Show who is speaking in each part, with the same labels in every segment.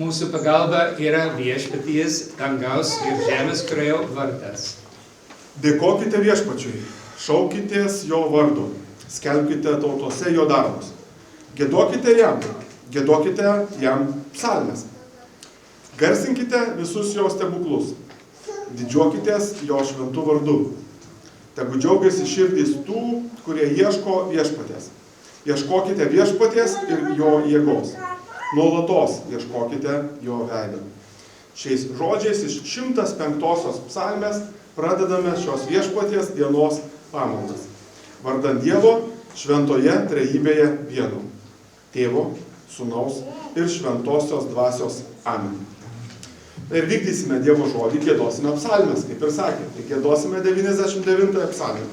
Speaker 1: mūsų pagalba yra viešpaties dangaus ir žemės kūrėjo vardas.
Speaker 2: Dėkokite viešpačiui, šaukitės jo vardu, skelbkite tautose jo darbus. Giedokite jam psalmes. Garsinkite visus jo stebuklus. Didžiuokitės jo šventų vardu. Tegu džiaugiasi širdys tų, kurie ieško viešpaties. Ieškokite viešpaties ir jo jėgos. Nuolatos ieškokite jo veidą. Šiais žodžiais iš 105 psalmės pradedame šios viešpaties dienos pamaldas. Vardan Dievo šventoje trejybėje vienu. Tėvo, Sūnaus ir Šventosios dvasios. Amen. Ir vykdysime Dievo žodį, giedosime psalmes, kaip ir sakė. Tai giedosime 99 psalmę.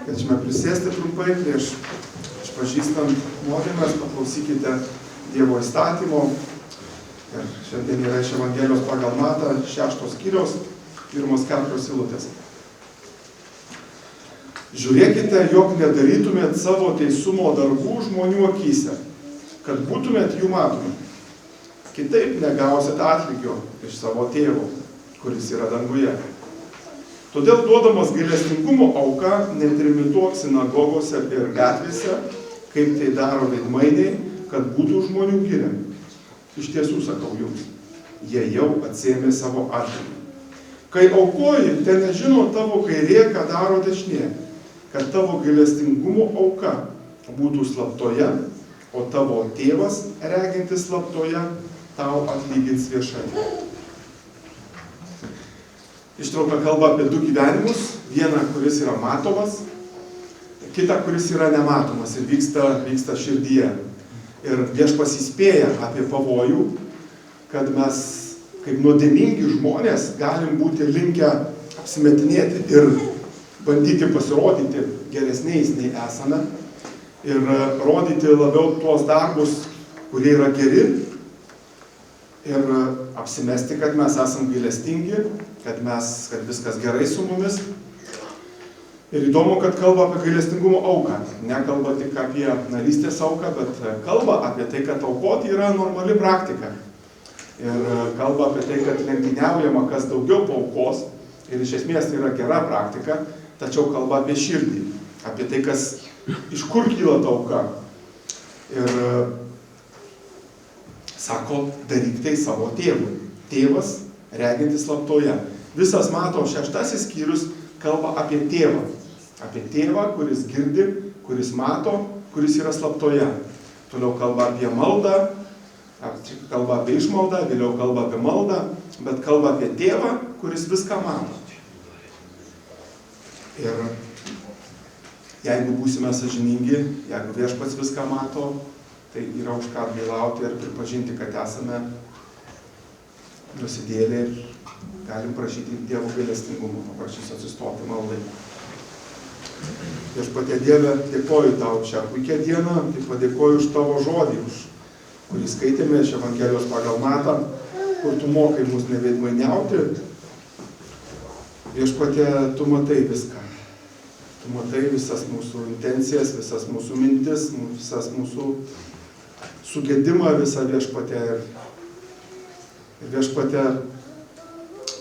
Speaker 2: Kviečiame prisėsti trumpai prieš išpažįstant nuodėmes, paklausykite Dievo įstatymo. Ir šiandien yra iš Evangelijos pagal Matą 6 skyriaus 1-4 eilutės. Žiūrėkite, jog nedarytumėt savo teisumo darbų žmonių akyse, kad būtumėt jų matomi. Kitaip negausit atlygio iš savo tėvo, kuris yra danguje. Todėl duodamas gailestingumo auką netrimituok sinagogose ir gatvėse, kaip tai daro veidmainiai, kad būtų žmonių giriami. Iš tiesų sakau jums, jie jau atsiėmė savo atlygį. Kai aukoji, te nežino tavo kairė, ką daro dešinė, kad tavo gailestingumo auka būtų slaptoje, o tavo tėvas, regintis slaptoje, tau atlygins viešai. Ištrauka kalba apie du gyvenimus. Vieną, kuris yra matomas, kitą, kuris yra nematomas ir vyksta širdyje. Ir Viešpats įspėja apie pavojų, kad mes, kaip nuodėmingi žmonės, galim būti linkę apsimetinėti ir bandyti pasirodyti geresniais nei esame ir rodyti labiau tuos darbus, kurie yra geri ir apsimesti, kad mes esam gailestingi, kad viskas gerai su mumis. Ir įdomu, kad kalba apie gailestingumo auką. Nekalba tik apie narystės auką, bet kalba apie tai, kad aukoti yra normali praktika. Ir kalba apie tai, kad lenktyniaujama, kas daugiau paaukos. Ir iš esmės tai yra gera praktika, tačiau kalba apie širdį. Apie tai, iš kur kyla ta auka. Ir sako, daryk tai savo tėvui. Tėvas, regintis slaptoje. Visas Mato 6 skyrius kalba apie tėvą. Apie tėvą, kuris girdi, kuris mato, kuris yra slaptoje. Toliau kalba apie maldą, kalba apie išmaldą, vėliau kalba apie maldą, bet kalba apie tėvą, kuris viską mato. Ir jeigu būsime sąžiningi, jeigu Viešpats viską mato, tai yra už ką atgailauti ir pripažinti, kad esame nusidėlę ir galim prašyti Dievo gailestingumo, paprašysiu atsistoti maldai. Viešpatie Dieve, dėkoju tau šią puikią dieną, taip padėkoju už tavo žodį, kurį skaitėme iš Evangelijos pagal Matą, kur tu mokai mus neveidmainiauti. Viešpatie, tu matai viską. Tu matai visas mūsų intencijas, visas mūsų mintis, visas mūsų sugedimą visą, Viešpatie. Ir Viešpatie,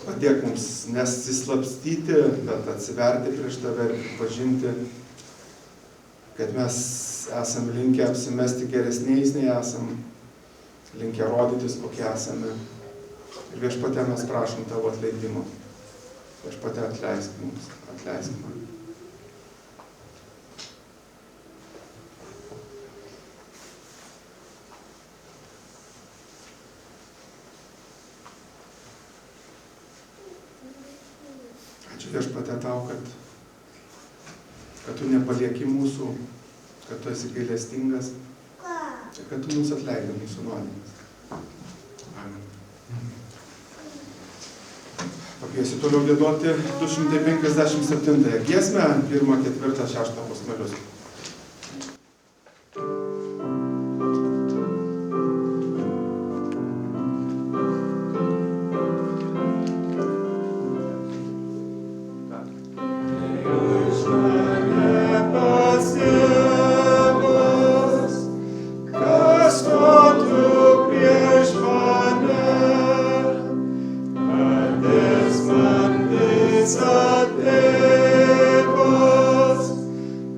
Speaker 2: padėk mums nesislapstyti, bet atsiverti prieš tave ir pripažinti, kad mes esam linkę apsimesti geresniais nei esam, linkę rodytis, kokie esame. Ir Viešpatie, mes prašom tavo atleidimo. Viešpatie, atleisk mums, atleisk man. Ačiū Viešpatie tau, kad tu nepalieki mūsų, kad tu esi gailestingas ir kad tu mums atleidai mūsų nuodėmes. Amen. Pakviesiu toliau giedoti 257 giesmę, 1, 4, 6 posmelius.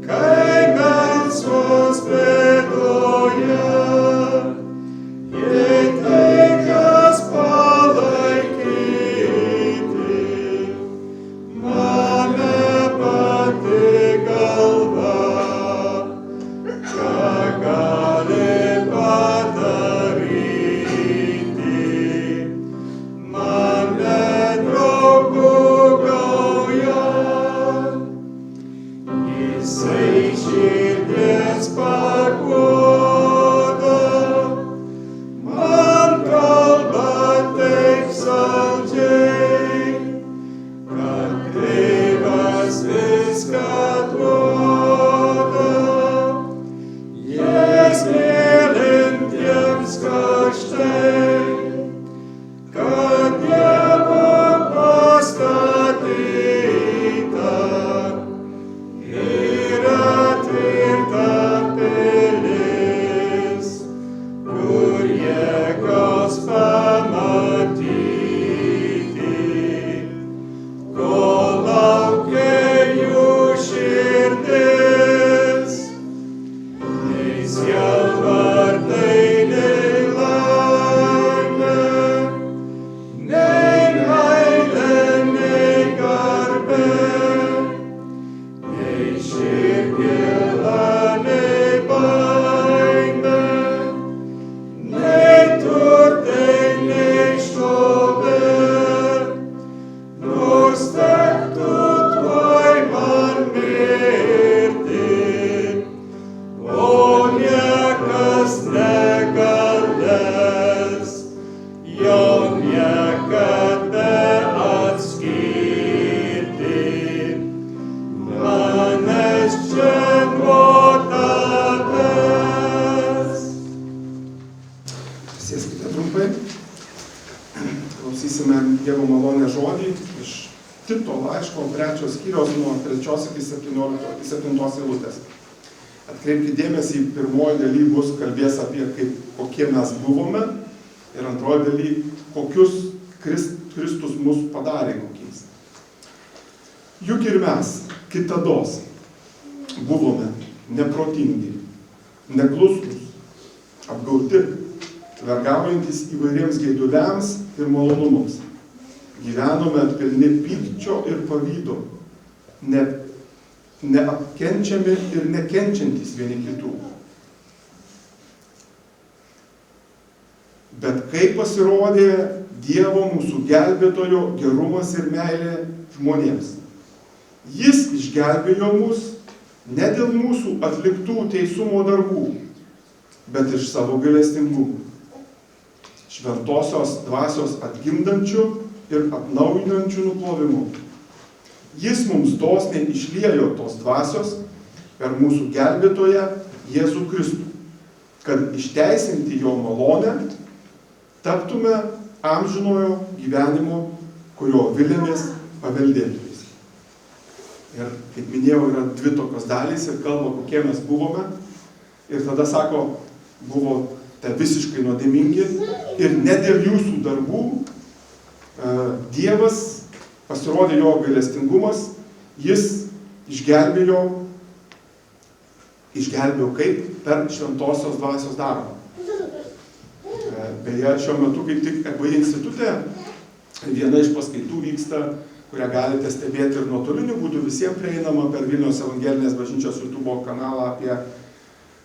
Speaker 3: Kai
Speaker 2: Sėskite trumpai. Klausysime Dievo malonės žodį iš Tito laiško 3 skyriaus nuo 3 iki 7 eilutės. Atkreipkite dėmesį, pirmoji daly bus kalbės apie kokie mes buvome ir antroji daly, kokius Kristus mus padarė kokiais. Juk ir mes kitados buvome neprotingi, neklusnūs, apgauti, vergaujantis įvairiems geiduliams ir malonumams. Gyvenome pilni pykčio ir pavydo, neapkenčiami ir nekenčiantys vieni kitų. Bet kaip pasirodė Dievo mūsų gelbėtojo gerumas ir meilė žmonėms. Jis išgelbėjo mus ne dėl mūsų atliktų teisumo darbų, bet iš savo gailestingumo. Šventosios dvasios atgimdančių ir atnaujinančių nuplovimu. Jis mums dosniai išliejo tos dvasios per mūsų gelbėtoją Jėzų Kristų, kad išteisinti jo malonę taptume amžinojo gyvenimo, kurio vilėmės paveldėtojais. Ir, kaip minėjau, yra 2 tokios dalys ir kalba, kokie mes buvome. Ir tada sako, buvote visiškai nuodėmingi ir ne dėl jūsų darbų Dievas pasirodė jo gailestingumas, jis išgelbėjo kaip? Per šventosios dvasios darbą. Beje, šiuo metu kaip tik EBI institute viena iš paskaitų vyksta, kurią galite stebėti ir nuotoliniu būdu, visiems prieinama per Vilniaus Evangelinės bažnyčios YouTube kanalą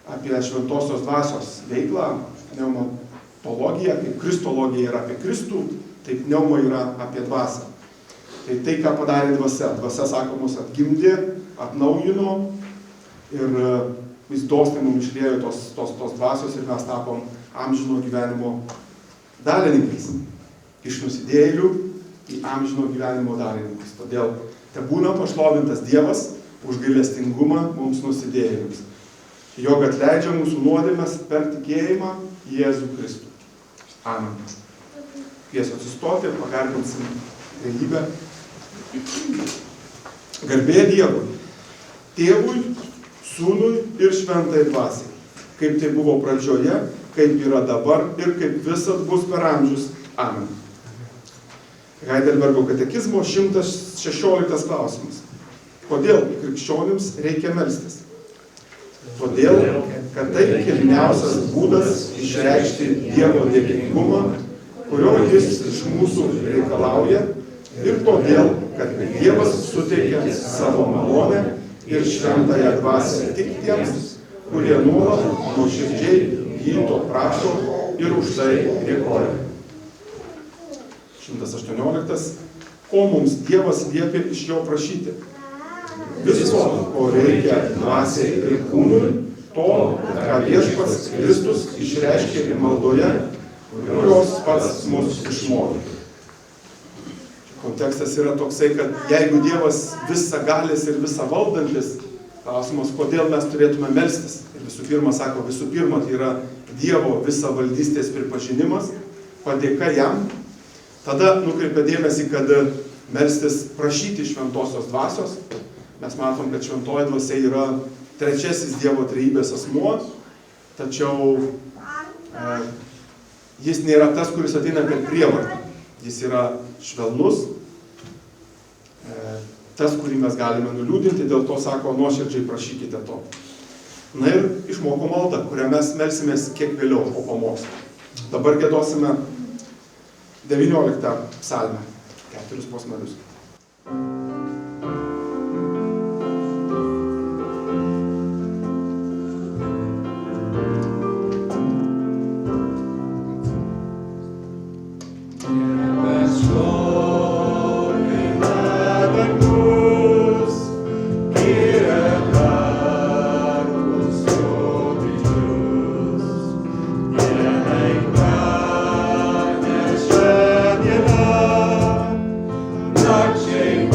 Speaker 2: apie šventosios dvasios veiklą, pneumatologiją, kaip kristologija yra apie Kristų, taip pneumo yra apie dvasią. Tai, ką padarė dvasia. Dvasia, sako, mus atgimdė, atnaujino ir jis dosniai mums išliejo tos dvasios ir mes tapom amžino gyvenimo dalininkais. Iš nusidėjėlių į amžino gyvenimo dalininkus. Todėl tebūna pašlovintas Dievas už gailestingumą mums nusidėjėliams. Jog atleidžia mūsų nuodėmes per tikėjimą į Jėzų Kristų. Amen. Kviesiu atsistoti ir pagarbinsim realybę. Garbė Dievui, Tėvui, Sūnui ir Šventai Dvasiai, kaip tai buvo pradžioje, kaip yra dabar ir kaip visad bus per amžius. Amen. Heidelbergo katekizmo 116 klausimas. Kodėl krikščionims reikia melstis? Todėl, kad tai kilniausias būdas išreikšti Dievo dėkingumą, kurio jis iš mūsų reikalauja, ir todėl, kad Dievas suteikia savo malonę ir šventąją dvasią tik tiems, kurie nuolat nuoširdžiai jį to prašo ir už tai dėkoja. 118. Ko mums Dievas liepia iš jo prašyti? Visko, ko reikia dvasiai ir kūnui, to, ką Viešpats Kristus išreiškė maldoje, kurios pats mus išmokė. Kontekstas yra toksai, kad jeigu Dievas visagalis ir visavaldantis, klausimas, kodėl mes turėtume melstis. Ir visų pirma, sako, tai yra Dievo visavaldystės pripažinimas, padėka jam. Tada nukreipia dėmesį, kad melstis prašyti šventosios dvasios. Mes matom, kad šventoji dvasia yra trečiasis Dievo trejybės asmuo, tačiau jis nėra tas, kuris ateina per prievartą. Jis yra švelnus, tas, kurį mes galime nuliūdinti, dėl to sako, nuoširdžiai prašykite to. Na ir išmoko maldą, kurią mes melsimės kiek vėliau po pamokslo. Dabar giedosime 19 psalmę, 4 posmelius.
Speaker 3: Nakčiai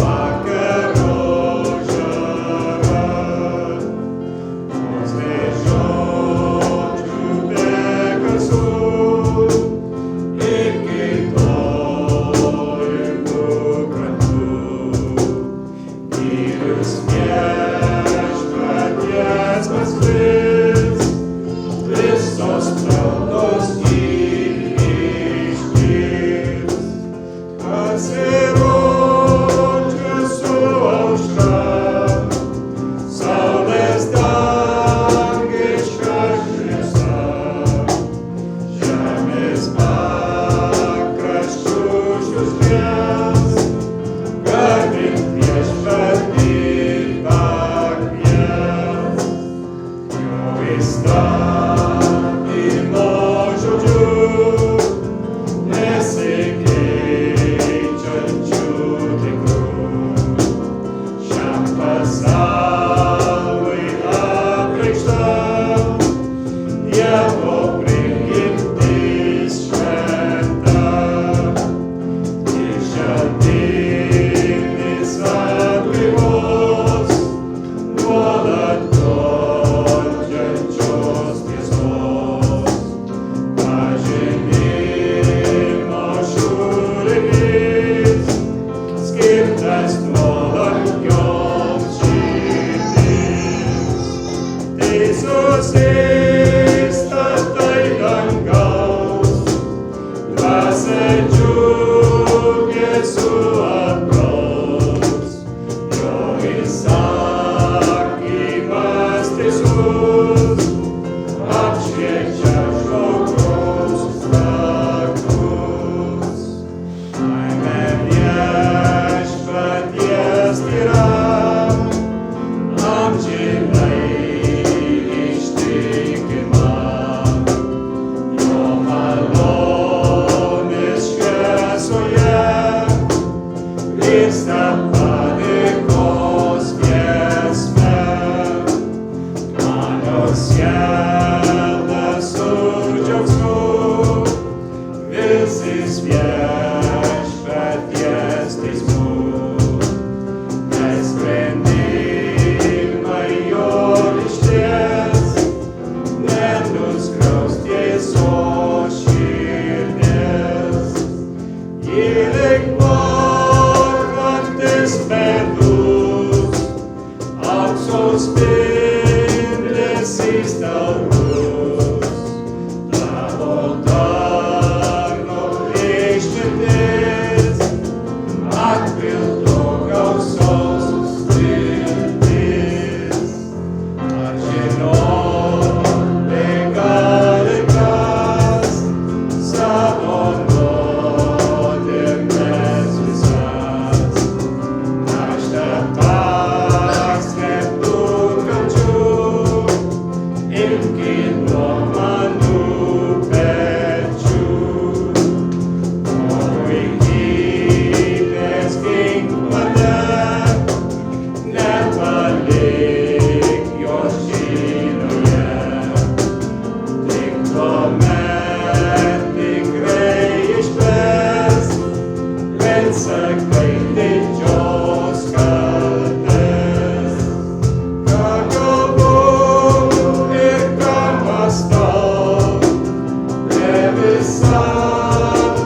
Speaker 1: visa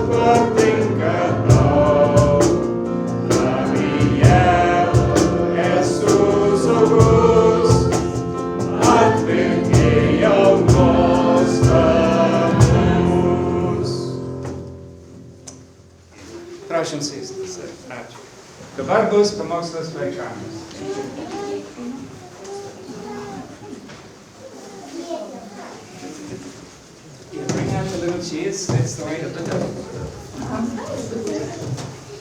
Speaker 1: patinka tau, tavyje esu saugus, atvilkėjau nuostabius. Prašom sėstis. Ačiū. Dabar bus pamokslas vaikams. Bring out the little chairs, that's the way to put it.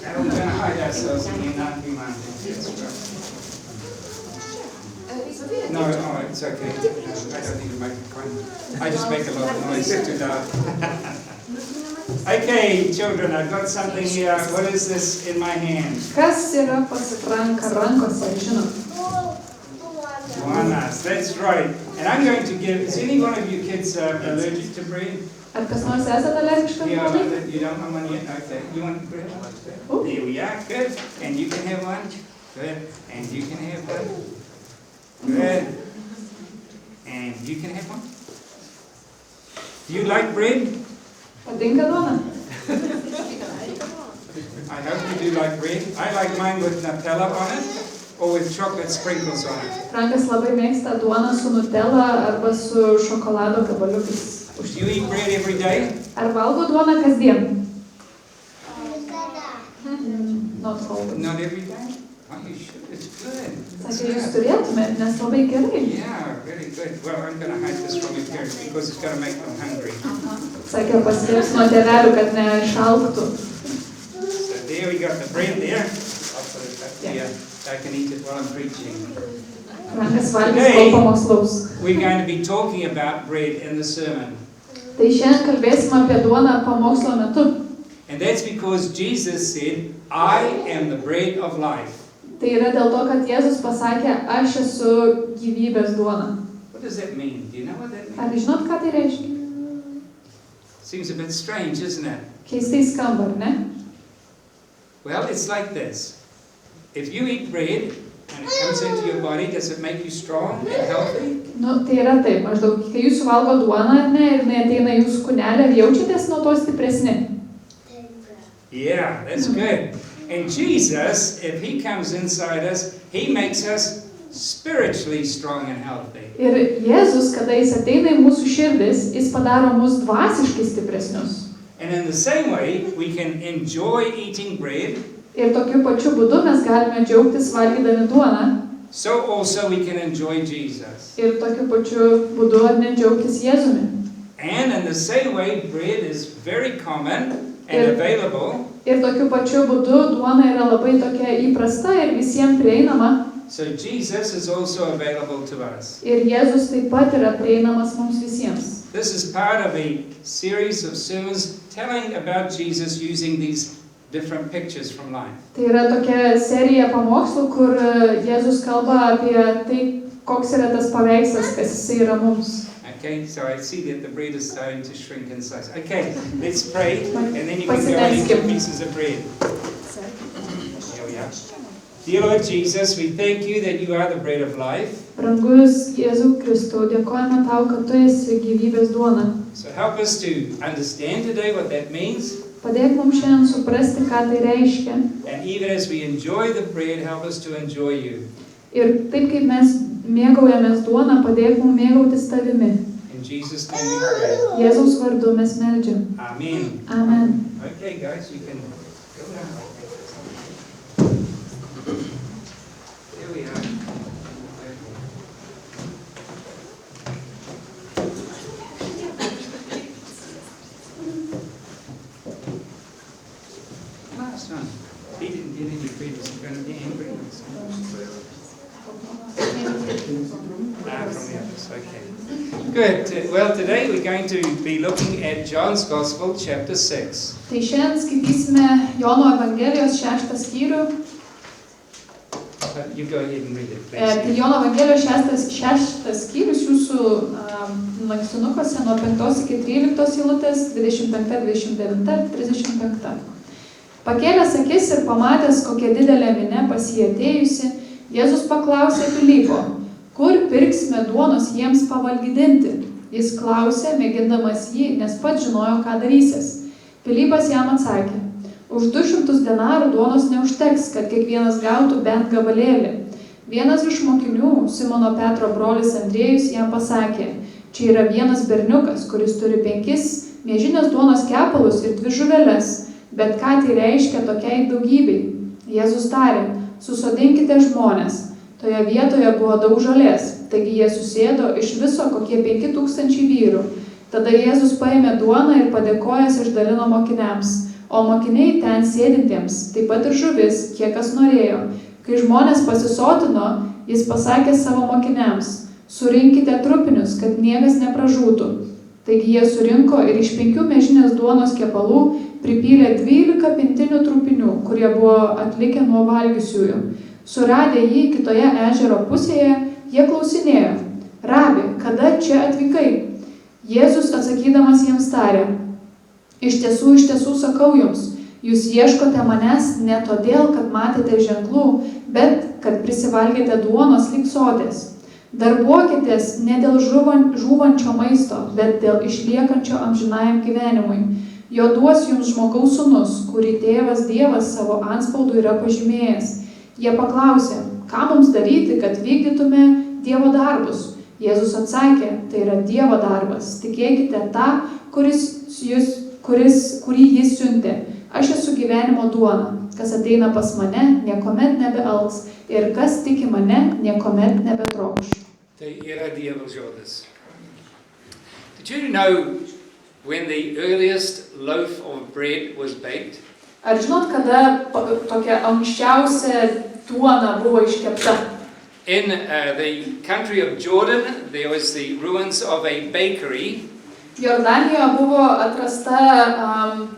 Speaker 1: And we're going to hide ourselves in here, not be minded. Yes, right. No, it's okay. I don't need to make a point. I just make a lot of noise. It's too loud. Okay, children, I've got something here. What is this in my hand?
Speaker 3: Kas yra pas Franką rankose, žinot?
Speaker 1: Duanas, that's right. And I'm going to give, is any one of you kids allergic to bread?
Speaker 3: Ar kas nors esate alergiškas
Speaker 1: Yeah,
Speaker 3: žmonai?
Speaker 1: you don't want one yet? Okay. You want bread? There we are. Good. And you can have one. Good. And you can have one. Good. And you can have one. Do you like bread?
Speaker 3: Patinka duona?
Speaker 1: I hope you do like bread. I like mine with Nutella on it or with chocolate sprinkles on it.
Speaker 3: Frankas labai mėgsta duoną su Nutella arba su šokolado gabaliukais.
Speaker 1: Do you eat bread every day?
Speaker 3: Ar valgo duoną kasdien? Not always.
Speaker 1: Not every day? Oh, you should. It's good.
Speaker 3: Sakė, jūs turėtumėt, nes labai gerai.
Speaker 1: Yeah, very good. Well, I'm going to hide this from your parents because it's going to make them hungry.
Speaker 3: Sakė, paslėps nuo tėvelių, kad neišalktų.
Speaker 1: So there we got the bread there. I'll put it back here. I can eat it while I'm preaching.
Speaker 3: Frankas valgys, kol pamokslaus.
Speaker 1: We're going to be talking about bread in the sermon.
Speaker 3: Tai šiandien kalbėsim apie duoną pamokslo metu.
Speaker 1: And that's because Jesus said, I am the bread of life.
Speaker 3: Tai yra dėl to, kad Jėzus pasakė, aš esu gyvybės duona.
Speaker 1: What does that mean? Do you know what that means?
Speaker 3: Ar žinot, ką tai reiškia?
Speaker 1: Seems a bit strange, isn't it?
Speaker 3: Keistai skamba, ar ne?
Speaker 1: Well, it's like this. If you eat bread and it comes into your body, does it make you strong and healthy?
Speaker 3: Nu, tai yra taip, maždaug, kai jūs suvalgo duoną, ar ne, ir jinai ateina į jūsų kūnelį, ar jaučiatės nuo to stipresni?
Speaker 1: Yeah, that's good. And Jesus, if he comes inside us, he makes us spiritually strong and healthy.
Speaker 3: Ir Jėzus, kada jis ateina į mūsų širdis, jis padaro mus dvasiškai stipresnius.
Speaker 1: And in the same way, we can enjoy eating bread.
Speaker 3: Ir tokiu pačiu būdu mes galime džiaugtis valgydami duoną.
Speaker 1: So also we can enjoy Jesus.
Speaker 3: Ir tokiu pačiu būdu ar ne džiaugtis Jėzumi.
Speaker 1: And in the same way, bread is very common and available.
Speaker 3: Ir tokiu pačiu būdu duona yra labai tokia įprasta ir visiems prieinama.
Speaker 1: So Jesus is also available to us.
Speaker 3: Ir Jėzus taip pat yra prieinamas mums visiems.
Speaker 1: This is part of a series of sermons telling about Jesus using these different pictures from life.
Speaker 3: Tai yra tokia serija pamokslų, kur Jėzus kalba apie tai, koks yra tas paveikslas, kas jisai yra mums.
Speaker 1: Okay, so I see that the bread is starting to shrink in size. Okay, let's pray, and then you can go and eat your pieces of bread. Here we are. Dear Lord Jesus, we thank you that you are the bread of life.
Speaker 3: Brangus Jėzau Kristau, dėkojame tau, kad tu esi gyvybės duona.
Speaker 1: So help us to understand today what that means.
Speaker 3: Padėk mums šiandien suprasti, ką tai reiškia.
Speaker 1: And even as we enjoy the bread, help us to enjoy you.
Speaker 3: Ir taip kaip mes mėgaujamės duoną, padėk mums mėgautis tavimi.
Speaker 1: In Jesus' name we pray.
Speaker 3: Jėzaus vardu mes meldžiam.
Speaker 1: Amen.
Speaker 3: Amen.
Speaker 1: Okay, guys, you can go down. There we are. Last one. He didn't get any bread. Is he going to be angry? From the others, okay. Good. Well, today we're going to be looking at John's Gospel, chapter 6.
Speaker 3: Tai šiandien skaitysime Jono Evangelijos 6 skyrių.
Speaker 1: You go ahead and read it,
Speaker 3: Tai
Speaker 1: please.
Speaker 3: Jono Evangelijos 6 skyrius jūsų lankstinukuose nuo 5 iki 13 eilutės, 25, 29 ir 35. Pakėlęs akis ir pamatęs, kokia didelė minia pas jį atėjusi, Jėzus paklausė Pilypo, kur pirksime duonos jiems pavalgydinti. Jis klausė, mėgindamas jį, nes pats žinojo, ką darysis. Pilypas jam atsakė, už 200 denarų duonos neužteks, kad kiekvienas gautų bent gabalėlį. Vienas iš mokinių, Simono Petro brolis Andriejus, jam pasakė, čia yra vienas berniukas, kuris turi 5 miežinės duonos kepalus ir 2 žuveles, bet ką tai reiškia tokiai daugybei? Jėzus tarė, susodinkite žmones. Toje vietoje buvo daug žolės, taigi jie susėdo iš viso kokie 5000 vyrų. Tada Jėzus paėmė duoną ir padėkojęs išdalino mokiniams, o mokiniai ten sėdintiems, taip pat ir žuvis, kiek kas norėjo. Kai žmonės pasisotino, jis pasakė savo mokiniams, surinkite trupinius, kad niekas nepražūtų. Taigi jie surinko ir iš 5 miežinės duonos kepalų pripylė 12 pintinių trupinių, kurie buvo atlikę nuo valgiusiųjų. Suradę jį kitoje ežero pusėje, jie klausinėjo, Rabi, kada čia atvykai? Jėzus atsakydamas jiems tarė, iš tiesų sakau jums, jūs ieškote manęs ne todėl, kad matėte ženklų, bet kad prisivalgėte duonos lyg sotės. Darbuokitės ne dėl žūvančio maisto, bet dėl išliekančio amžinajam gyvenimui. Jo duos jums žmogaus sūnus, kurį tėvas Dievas savo antspaudu yra pažymėjęs. Jie paklausė, ką mums daryti, kad vykdytume Dievo darbus. Jėzus atsakė, tai yra Dievo darbas. Tikėkite tą, kurį jis siuntė. Aš esu gyvenimo duona. Kas ateina pas mane, niekuomet nebealks. Ir kas tiki mane, niekuomet nebetrokš.
Speaker 1: Tai yra Dievo žodis. Did you know when the earliest loaf of bread was baked?
Speaker 3: Ar žinot, kada tokia anksčiausia duona buvo iškepta?
Speaker 1: In the country of Jordan, there was the ruins of a bakery.
Speaker 3: Jordanijoje buvo atrasta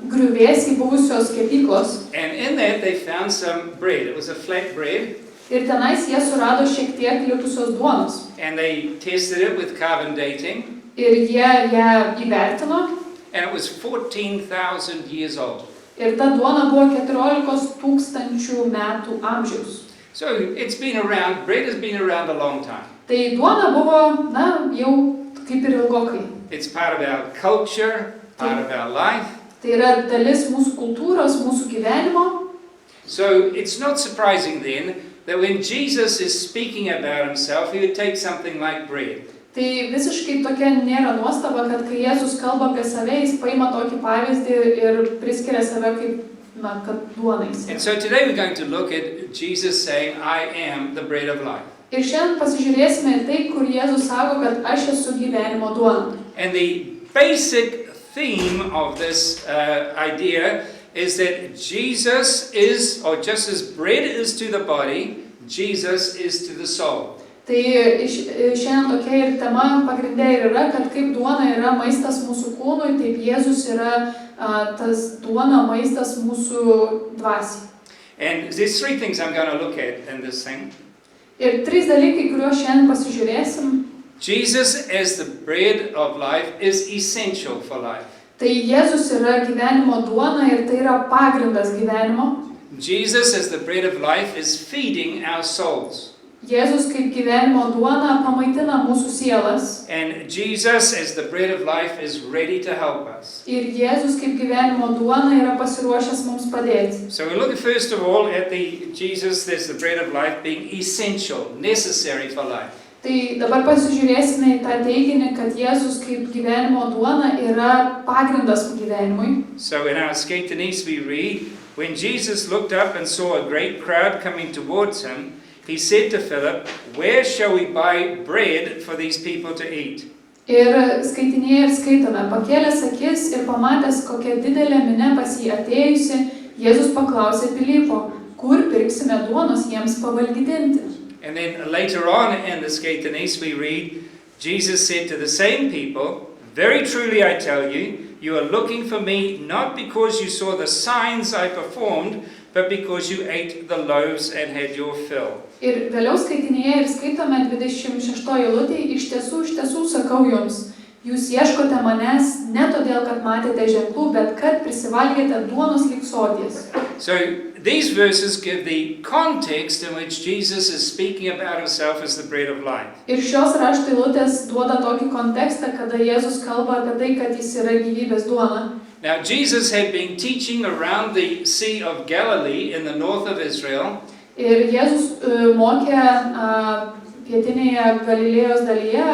Speaker 3: griuvėsiai buvusios kepyklos.
Speaker 1: And in that they found some bread. It was a flat bread.
Speaker 3: Ir tenais jie surado šiek tiek likusios duonos.
Speaker 1: And they tested it with carbon dating.
Speaker 3: Ir jie ją įvertino.
Speaker 1: And it was 14,000 years old.
Speaker 3: Ir ta duona buvo 14,000 metų amžiaus.
Speaker 1: So it's been around, bread has been around a long time.
Speaker 3: Tai duona buvo, jau kaip ir ilgokai.
Speaker 1: It's part of our culture, part of our life.
Speaker 3: Tai yra dalis mūsų kultūros, mūsų gyvenimo.
Speaker 1: So it's not surprising then that when Jesus is speaking about himself, he would take something like bread.
Speaker 3: Tai visiškai tokia nėra nuostaba, kad kai Jėzus kalba apie save, jis paima tokį pavyzdį ir priskiria save kaip, kad duonais.
Speaker 1: And so today we're going to look at Jesus saying, I am the bread of life.
Speaker 3: Ir šiandien pasižiūrėsime į tai, kur Jėzus sako, kad aš esu gyvenimo duona.
Speaker 1: And the basic theme of this idea is that Jesus is, or just as bread is to the body, Jesus is to the soul.
Speaker 3: Tai šiandien tokia ir tema pagrindė yra, kad kaip duona yra maistas mūsų kūnui, taip Jėzus yra tas duona maistas mūsų dvasiai.
Speaker 1: And there's 3 things I'm going to look at in this thing.
Speaker 3: Ir 3 dalykai, kuriuos šiandien pasižiūrėsim.
Speaker 1: Jesus as the bread of life is essential for life.
Speaker 3: Tai Jėzus yra gyvenimo duona ir tai yra pagrindas gyvenimo.
Speaker 1: Jesus as the bread of life is feeding our souls.
Speaker 3: Jėzus kaip gyvenimo duona pamaitina mūsų sielas.
Speaker 1: And Jesus as the bread of life is ready to help us.
Speaker 3: Ir Jėzus kaip gyvenimo duona yra pasiruošęs mums padėti.
Speaker 1: So we look first of all at the Jesus as the bread of life being essential, necessary for life.
Speaker 3: Tai dabar pasižiūrėsime į tą teiginį, kad Jėzus kaip gyvenimo duona yra pagrindas gyvenimui.
Speaker 1: So in our Skaitanese we read, when Jesus looked up and saw a great crowd coming towards him, he said to Philip, where shall we buy bread for these people to eat?
Speaker 3: Ir skaitinėje ir skaitome, pakėlęs akis ir pamatęs, kokia didelė minia pas jį atėjusi, Jėzus paklausė Pilypo, kur pirksime duonos jiems pavalgydinti.
Speaker 1: And then later on in the Skaitanese we read, Jesus said to the same people, very truly I tell you, you are looking for me not because you saw the signs I performed, but because you ate the loaves and had your fill.
Speaker 3: Ir vėliau skaitinėje ir skaitome 26 eilutėje, iš tiesų sakau jums, jūs ieškote manęs ne todėl, kad matėte ženklų, bet kad prisivalgėte duonos lyg soties.
Speaker 1: So these verses give the context in which Jesus is speaking about himself as the bread of life.
Speaker 3: Ir šios rašto eilutės duoda tokį kontekstą, kada Jėzus kalba apie tai, kad jis yra gyvybės duona.
Speaker 1: Now Jesus had been teaching around the Sea of Galilee in the north of Israel.
Speaker 3: Ir Jėzus mokė pietinėje Galilėjos dalyje,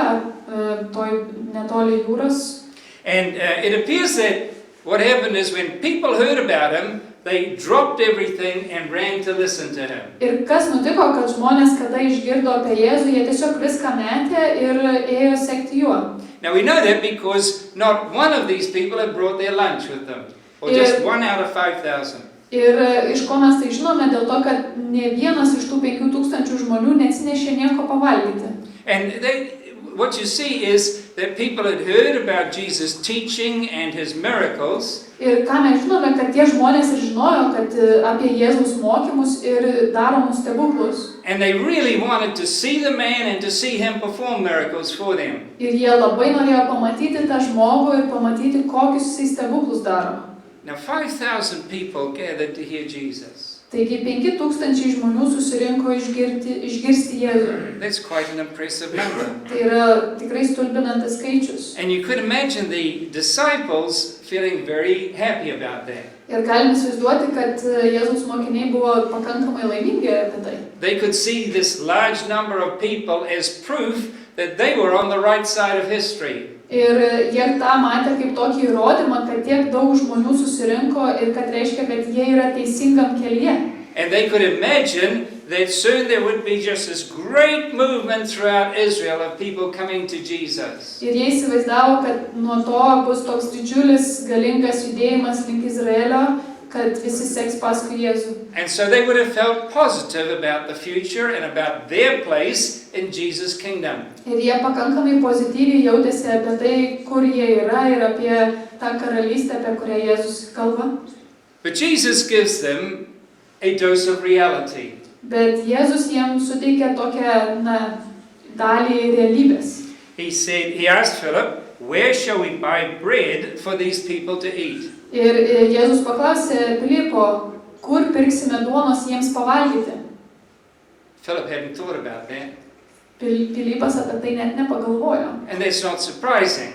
Speaker 3: toj netoli jūros.
Speaker 1: And it appears that what happened is when people heard about him, they dropped everything and ran to listen to him.
Speaker 3: Ir kas nutiko, kad žmonės, kada išgirdo apie Jėzų, jie tiesiog viską metė ir ėjo sekti juo.
Speaker 1: Now we know that because not one of these people had brought their lunch with them, or just one out of 5,000.
Speaker 3: Ir iš ko mes tai žinome, dėl to, kad ne vienas iš tų 5,000 žmonių neatsinešė nieko pavalgyti.
Speaker 1: And what you see is that people had heard about Jesus' teaching and his miracles.
Speaker 3: Ir ką mes žinome, kad tie žmonės ir žinojo, kad apie Jėzaus mokymus ir daromus stebuklus.
Speaker 1: And they really wanted to see the man and to see him perform miracles for them.
Speaker 3: Ir jie labai norėjo pamatyti tą žmogų ir pamatyti, kokius jisai stebuklus daro.
Speaker 1: Now 5,000 people gathered to hear Jesus.
Speaker 3: Taigi 5,000 žmonių susirinko išgirsti Jėzų.
Speaker 1: That's quite an impressive number.
Speaker 3: Tai yra tikrai stulbinantis skaičius.
Speaker 1: And you could imagine the disciples feeling very happy about that.
Speaker 3: Ir galim įsivaizduoti, kad Jėzaus mokiniai buvo pakankamai laimingi apie tai.
Speaker 1: They could see this large number of people as proof that they were on the right side of history.
Speaker 3: Ir jie tą matė kaip tokį įrodymą, kad tiek daug žmonių susirinko ir kad reiškia, kad jie yra teisingam kelyje.
Speaker 1: And they could imagine that soon there would be just this great movement throughout Israel of people coming to Jesus.
Speaker 3: Ir jie įsivaizdavo, kad nuo to bus toks didžiulis galingas judėjimas link Izraelio, kad visi seks paskui Jėzų.
Speaker 1: And so they would have felt positive about the future and about their place in Jesus' kingdom.
Speaker 3: Ir jie pakankamai pozityviai jautėsi apie tai, kur jie yra ir apie tą karalystę, apie kurią Jėzus kalba.
Speaker 1: But Jesus gives them a dose of reality.
Speaker 3: Bet Jėzus jiems suteikė tokią, dalį realybės.
Speaker 1: He asked Philip, where shall we buy bread for these people to eat?
Speaker 3: Ir Jėzus paklausė Pilypo, kur pirksime duonos jiems pavalgyti.
Speaker 1: Philip hadn't thought about that.
Speaker 3: Pilypas apie tai net nepagalvojo.
Speaker 1: And that's not surprising.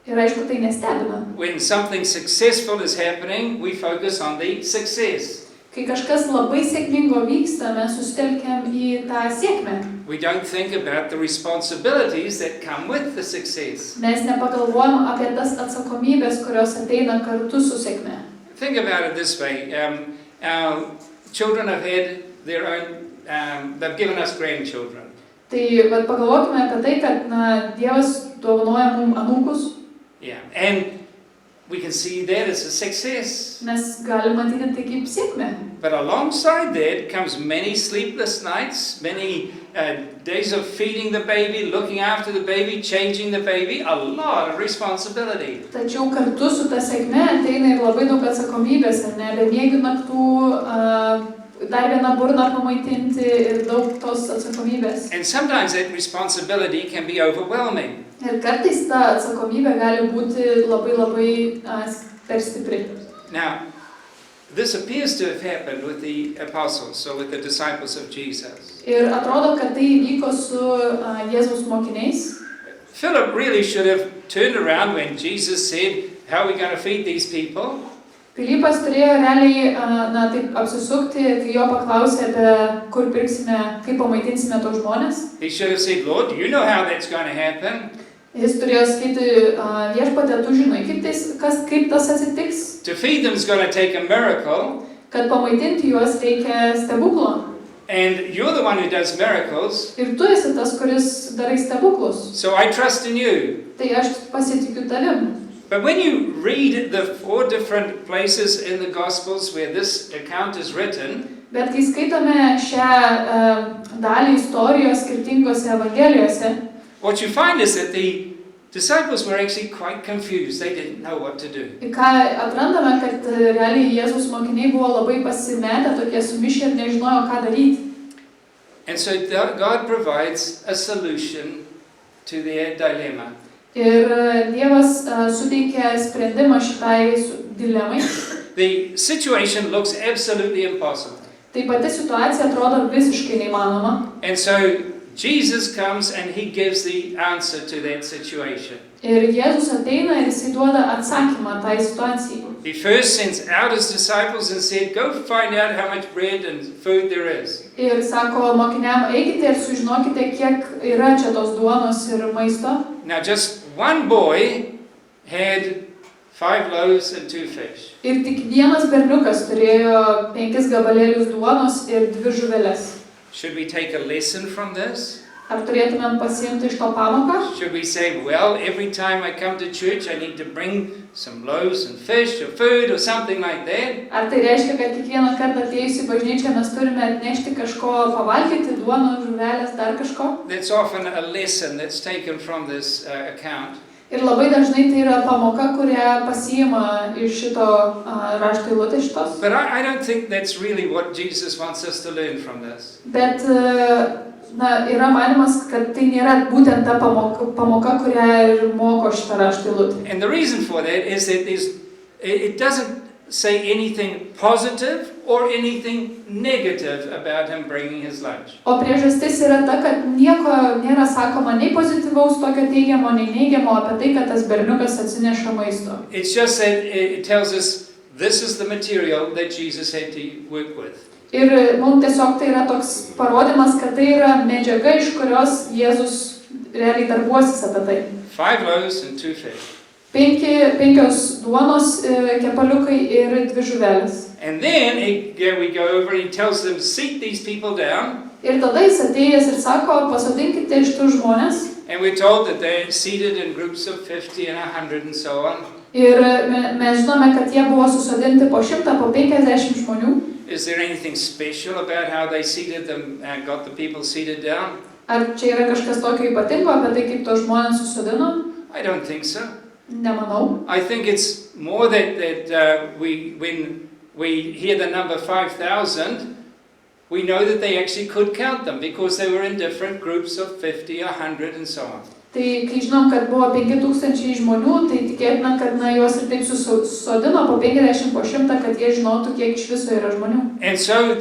Speaker 3: Ir aišku, tai nestebina.
Speaker 1: When something successful is happening, we focus on the success.
Speaker 3: Kai kažkas labai sėkmingo vyksta, mes susitelkiam į tą sėkmę.
Speaker 1: We don't think about the responsibilities that come with the success.
Speaker 3: Mes nepagalvojam apie tas atsakomybės, kurios ateina kartu su sėkme.
Speaker 1: Think about it this way. Our children have had their own, they've given us grandchildren.
Speaker 3: Tai pagalvokime apie tai, kad Dievas dovanoja mums anūkus.
Speaker 1: Yeah, and we can see that as a success.
Speaker 3: Mes galim matyti tai kaip sėkmę.
Speaker 1: But alongside that comes many sleepless nights, many days of feeding the baby, looking after the baby, changing the baby, a lot of responsibility.
Speaker 3: Tačiau kartu su ta sėkme ateina ir labai daug atsakomybės, ar ne, bemiegių naktų, dar vieną burną pamaitinti ir daug tos atsakomybės.
Speaker 1: And sometimes that responsibility can be overwhelming.
Speaker 3: Ir kartais ta atsakomybė gali būti labai per stipri.
Speaker 1: Now, this appears to have happened with the apostles, or with the disciples of Jesus.
Speaker 3: Ir atrodo, kad tai įvyko su Jėzaus mokiniais.
Speaker 1: Philip really should have turned around when Jesus said, how are we going to feed these people?
Speaker 3: Pilypas turėjo realiai taip apsisukti, kai jo paklausė apie kur pirksime, kaip pamaitinsime tos žmonės.
Speaker 1: He should have said, Lord, do you know how that's going to happen?
Speaker 3: Jis turėjo sakyti, viešpatie, tu žinai, kaip tas atsitiks.
Speaker 1: To feed them is going to take a miracle.
Speaker 3: Kad pamaitinti juos reikia stebuklo.
Speaker 1: And you're the one who does miracles.
Speaker 3: Ir tu esi tas, kuris darai stebuklus.
Speaker 1: So I trust in you.
Speaker 3: Tai aš pasitikiu tavim.
Speaker 1: But when you read the 4 different places in the Gospels where this account is written,
Speaker 3: Bet kai skaitome šią dalį istorijos skirtingose evangelijose,
Speaker 1: what you find is that the disciples were actually quite confused. They didn't know what to do.
Speaker 3: ką atrandame, kad realiai Jėzaus mokiniai buvo labai pasimetę, tokie sumišę ir nežinojo, ką daryti.
Speaker 1: And so God provides a solution to their dilemma.
Speaker 3: Ir Dievas suteikė sprendimą šitai dilemai.
Speaker 1: the situation looks absolutely impossible.
Speaker 3: Tai pati situacija atrodo visiškai neįmanoma.
Speaker 1: And so Jesus comes and he gives the answer to that situation.
Speaker 3: Ir Jėzus ateina ir jis duoda atsakymą tai situacijai.
Speaker 1: He first sends out his disciples and said, go find out how much bread and food there is.
Speaker 3: Ir sako mokiniam, eikite ir sužinokite, kiek yra čia tos duonos ir maisto.
Speaker 1: Now just one boy had 5 loaves and 2 fish.
Speaker 3: Ir tik vienas berniukas turėjo 5 gabalėlius duonos ir 2 žuveles.
Speaker 1: Should we take a lesson from this?
Speaker 3: Ar turėtumėm pasiimti iš to pamoką?
Speaker 1: Should we say, well, every time I come to church, I need to bring some loaves and fish or food or something like that?
Speaker 3: Ar tai reiškia, kad kiekvieną kartą atėjus į bažnyčią mes turime atnešti kažko pavalgyti, duonos, žuvelės, dar kažko?
Speaker 1: That's often a lesson that's taken from this account.
Speaker 3: Ir labai dažnai tai yra pamoka, kurią pasiima iš šito rašto eilutės šitos.
Speaker 1: But I don't think that's really what Jesus wants us to learn from this.
Speaker 3: Bet yra manimas, kad tai nėra būtent ta pamoka, kurią ir moko šitą rašto eilutę.
Speaker 1: And the reason for that is that it doesn't say anything positive or anything negative about him bringing his lunch.
Speaker 3: O priežastis yra ta, kad nieko nėra sakoma nei pozityvaus tokio teigiamo, nei neigiamo apie tai, kad tas berniukas atsineša maisto.
Speaker 1: It's just that it tells us this is the material that Jesus had to work with.
Speaker 3: Ir mums tiesiog tai yra toks parodimas, kad tai yra medžiaga, iš kurios Jėzus realiai darbuosis apie tai.
Speaker 1: 5 loaves and 2 fish.
Speaker 3: 5 duonos kepaliukai ir 2 žuvelės.
Speaker 1: And then we go over and he tells them, seat these people down.
Speaker 3: Ir tada jis atėjęs ir sako, pasodinkite iš tų žmonės.
Speaker 1: And we're told that they're seated in groups of 50 and 100 and so on.
Speaker 3: Ir mes žinome, kad jie buvo susodinti po 100, po 50 žmonių.
Speaker 1: Is there anything special about how they seated them and got the people seated down?
Speaker 3: Ar čia yra kažkas tokio ypatingo apie tai, kaip tos žmonės susodino?
Speaker 1: I don't think so.
Speaker 3: Nemanau.
Speaker 1: I think it's more that when we hear the number 5,000, we know that they actually could count them because they were in different groups of 50, 100 and so on.
Speaker 3: Tai kai žinom, kad buvo 5,000 žmonių, tai tikėtina, kad juos ir taip susodino po 50, po 100, kad jie žinotų, kiek iš viso yra žmonių.
Speaker 1: And so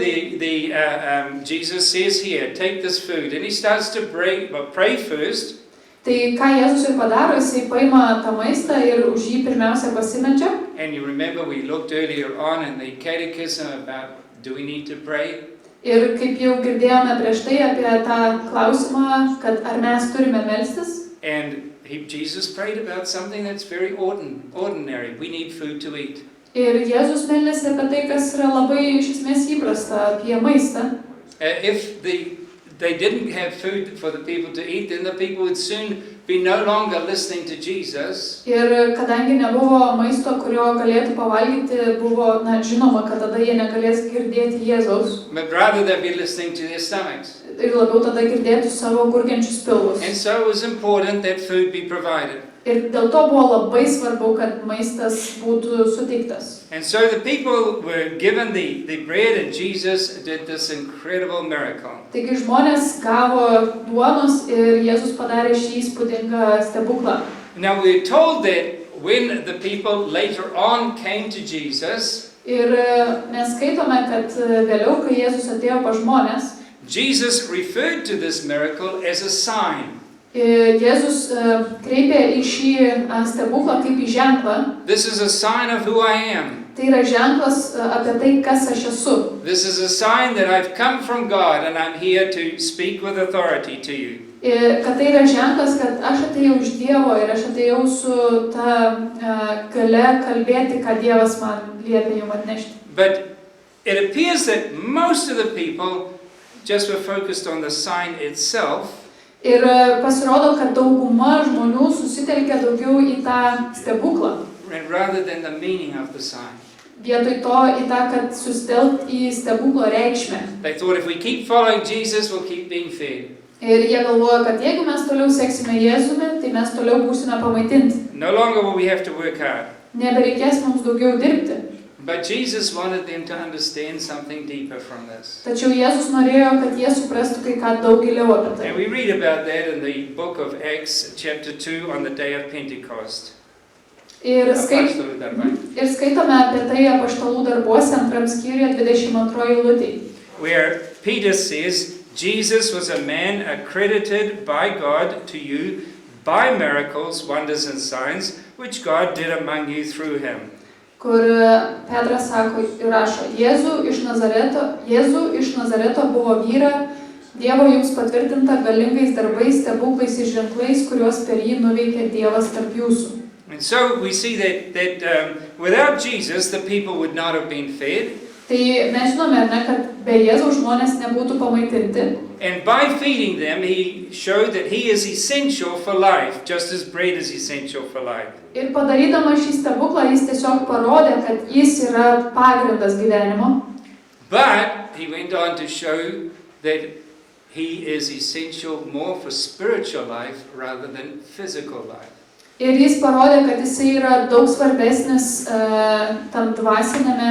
Speaker 1: Jesus says here, take this food, and he starts to pray first.
Speaker 3: Tai ką Jėzus ir padaro, jisai paima tą maistą ir už jį pirmiausia pasimeldžia.
Speaker 1: And you remember we looked earlier on in the catechism about do we need to pray?
Speaker 3: Ir kaip jau girdėjome prieš tai apie tą klausimą, kad ar mes turime melstis.
Speaker 1: And Jesus prayed about something that's very ordinary. We need food to eat.
Speaker 3: Ir Jėzus meldėsi apie tai, kas yra labai iš esmės įprasta, apie maistą.
Speaker 1: If they didn't have food for the people to eat, then the people would soon be no longer listening to Jesus.
Speaker 3: Ir kadangi nebuvo maisto, kurio galėtų pavalgyti, buvo žinoma, kad tada jie negalės girdėti Jėzaus.
Speaker 1: But rather they'd be listening to their stomachs.
Speaker 3: Ir labiau tada girdėtų savo gurgiančius pilvus.
Speaker 1: And so it was important that food be provided.
Speaker 3: Ir dėl to buvo labai svarbu, kad maistas būtų suteiktas.
Speaker 1: And so the people were given the bread, and Jesus did this incredible miracle.
Speaker 3: Taigi žmonės gavo duonos ir Jėzus padarė šį įspūdingą stebuklą.
Speaker 1: Now we're told that when the people later on came to Jesus,
Speaker 3: Ir mes skaitome, kad vėliau, kai Jėzus atėjo pas žmonės,
Speaker 1: Jesus referred to this miracle as a sign.
Speaker 3: Jėzus kreipė į šį stebuklą kaip į ženklą.
Speaker 1: This is a sign of who I am.
Speaker 3: Tai yra ženklas apie tai, kas aš esu.
Speaker 1: This is a sign that I've come from God and I'm here to speak with authority to you.
Speaker 3: Kad tai yra ženklas, kad aš atėjau iš Dievo ir aš atėjau su ta galia kalbėti, ką Dievas man liepė jums atnešti.
Speaker 1: But it appears that most of the people just were focused on the sign itself.
Speaker 3: Ir pasirodo, kad dauguma žmonių susitelkė daugiau į tą stebuklą.
Speaker 1: Rather than the meaning of the sign.
Speaker 3: Vietoj to į tą, kad susitelkt į stebuklo reikšmę.
Speaker 1: They thought if we keep following Jesus, we'll keep being fed.
Speaker 3: Ir jie galvoja, kad jeigu mes toliau seksime Jėzumi, tai mes toliau būsime pamaitinti.
Speaker 1: No longer will we have to work hard.
Speaker 3: Nebereikės mums daugiau dirbti.
Speaker 1: But Jesus wanted them to understand something deeper from this.
Speaker 3: Tačiau Jėzus norėjo, kad jie suprastų kai ką daug giliau apie tai.
Speaker 1: And we read about that in the book of Acts, chapter 2, on the day of Pentecost.
Speaker 3: Ir
Speaker 1: Apaštalų darbai.
Speaker 3: Ir skaitome apie tai Apaštalų darbuose 2 skyriuje 22 eilutėje.
Speaker 1: where Peter says, Jesus was a man accredited by God to you by miracles, wonders and signs, which God did among you through him.
Speaker 3: Kur Petras sako ir rašo, Jėzų iš Nazareto buvo vyra, Dievo jums patvirtinta galingais darbais, stebuklais ir ženklais, kuriuos per jį nuveikė Dievas tarp jūsų.
Speaker 1: And so we see that without Jesus, the people would not have been fed.
Speaker 3: Tai mes žinome, kad be Jėzaus žmonės nebūtų pamaitinti.
Speaker 1: And by feeding them, he showed that he is essential for life, just as bread is essential for life.
Speaker 3: Ir padarydamas šį stebuklą, jis tiesiog parodė, kad jis yra pagrindas gyvenimo.
Speaker 1: But he went on to show that he is essential more for spiritual life rather than physical life.
Speaker 3: Ir jis parodė, kad jisai yra daug svarbesnis tam dvasinėme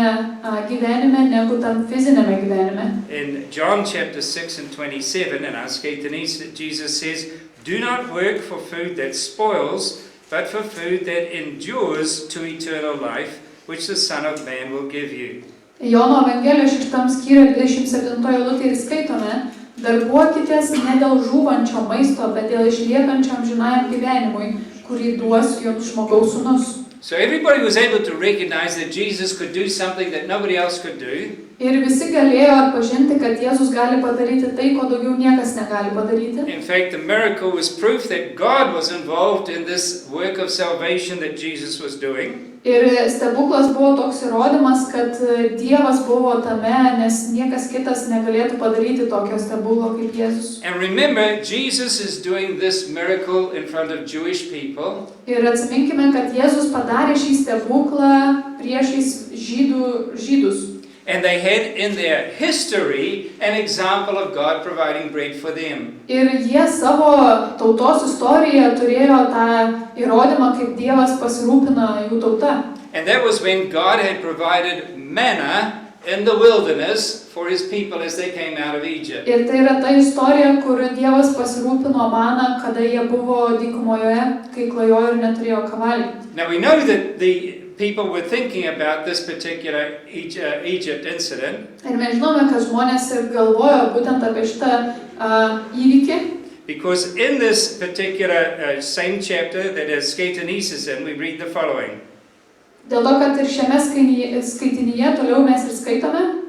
Speaker 3: gyvenime negu tam fizinėme gyvenime.
Speaker 1: In John chapter 6 and 27 in our Skaitanese, Jesus says, "Do not work for food that spoils, but for food that endures to eternal life, which the Son of Man will give you."
Speaker 3: Jono Evangelijos 6 skyriuje 27 eilutėje ir skaitome, darbuokitės ne dėl žūvančio maisto, bet dėl išliekančio amžinajam gyvenimui, kurį duos jums žmogaus sūnus.
Speaker 1: So everybody was able to recognize that Jesus could do something that nobody else could do.
Speaker 3: Ir visi galėjo atpažinti, kad Jėzus gali padaryti tai, ko daugiau niekas negali padaryti.
Speaker 1: In fact, the miracle was proof that God was involved in this work of salvation that Jesus was doing.
Speaker 3: Ir stebuklas buvo toks įrodymas, kad Dievas buvo tame, nes niekas kitas negalėtų padaryti tokio stebuklo kaip Jėzus.
Speaker 1: And remember, Jesus is doing this miracle in front of Jewish people.
Speaker 3: Ir atsiminkime, kad Jėzus padarė šį stebuklą priešais žydus.
Speaker 1: And they had in their history an example of God providing bread for them.
Speaker 3: Ir jie savo tautos istorijoje turėjo tą įrodymą, kaip Dievas pasirūpina jų tauta.
Speaker 1: And that was when God had provided manna in the wilderness for his people as they came out of Egypt.
Speaker 3: Ir tai yra ta istorija, kur Dievas pasirūpino maną, kada jie buvo dykumoje, kai klajojo ir neturėjo ką valgyti.
Speaker 1: Now we know that the people were thinking about this particular Egypt incident.
Speaker 3: Ir mes žinome, kad žmonės ir galvojo būtent apie šitą įvykį.
Speaker 1: Because in this particular same chapter that is Skaitanese is in, we read the following.
Speaker 3: Dėl to, kad ir šiame skaitinyje toliau mes ir skaitome.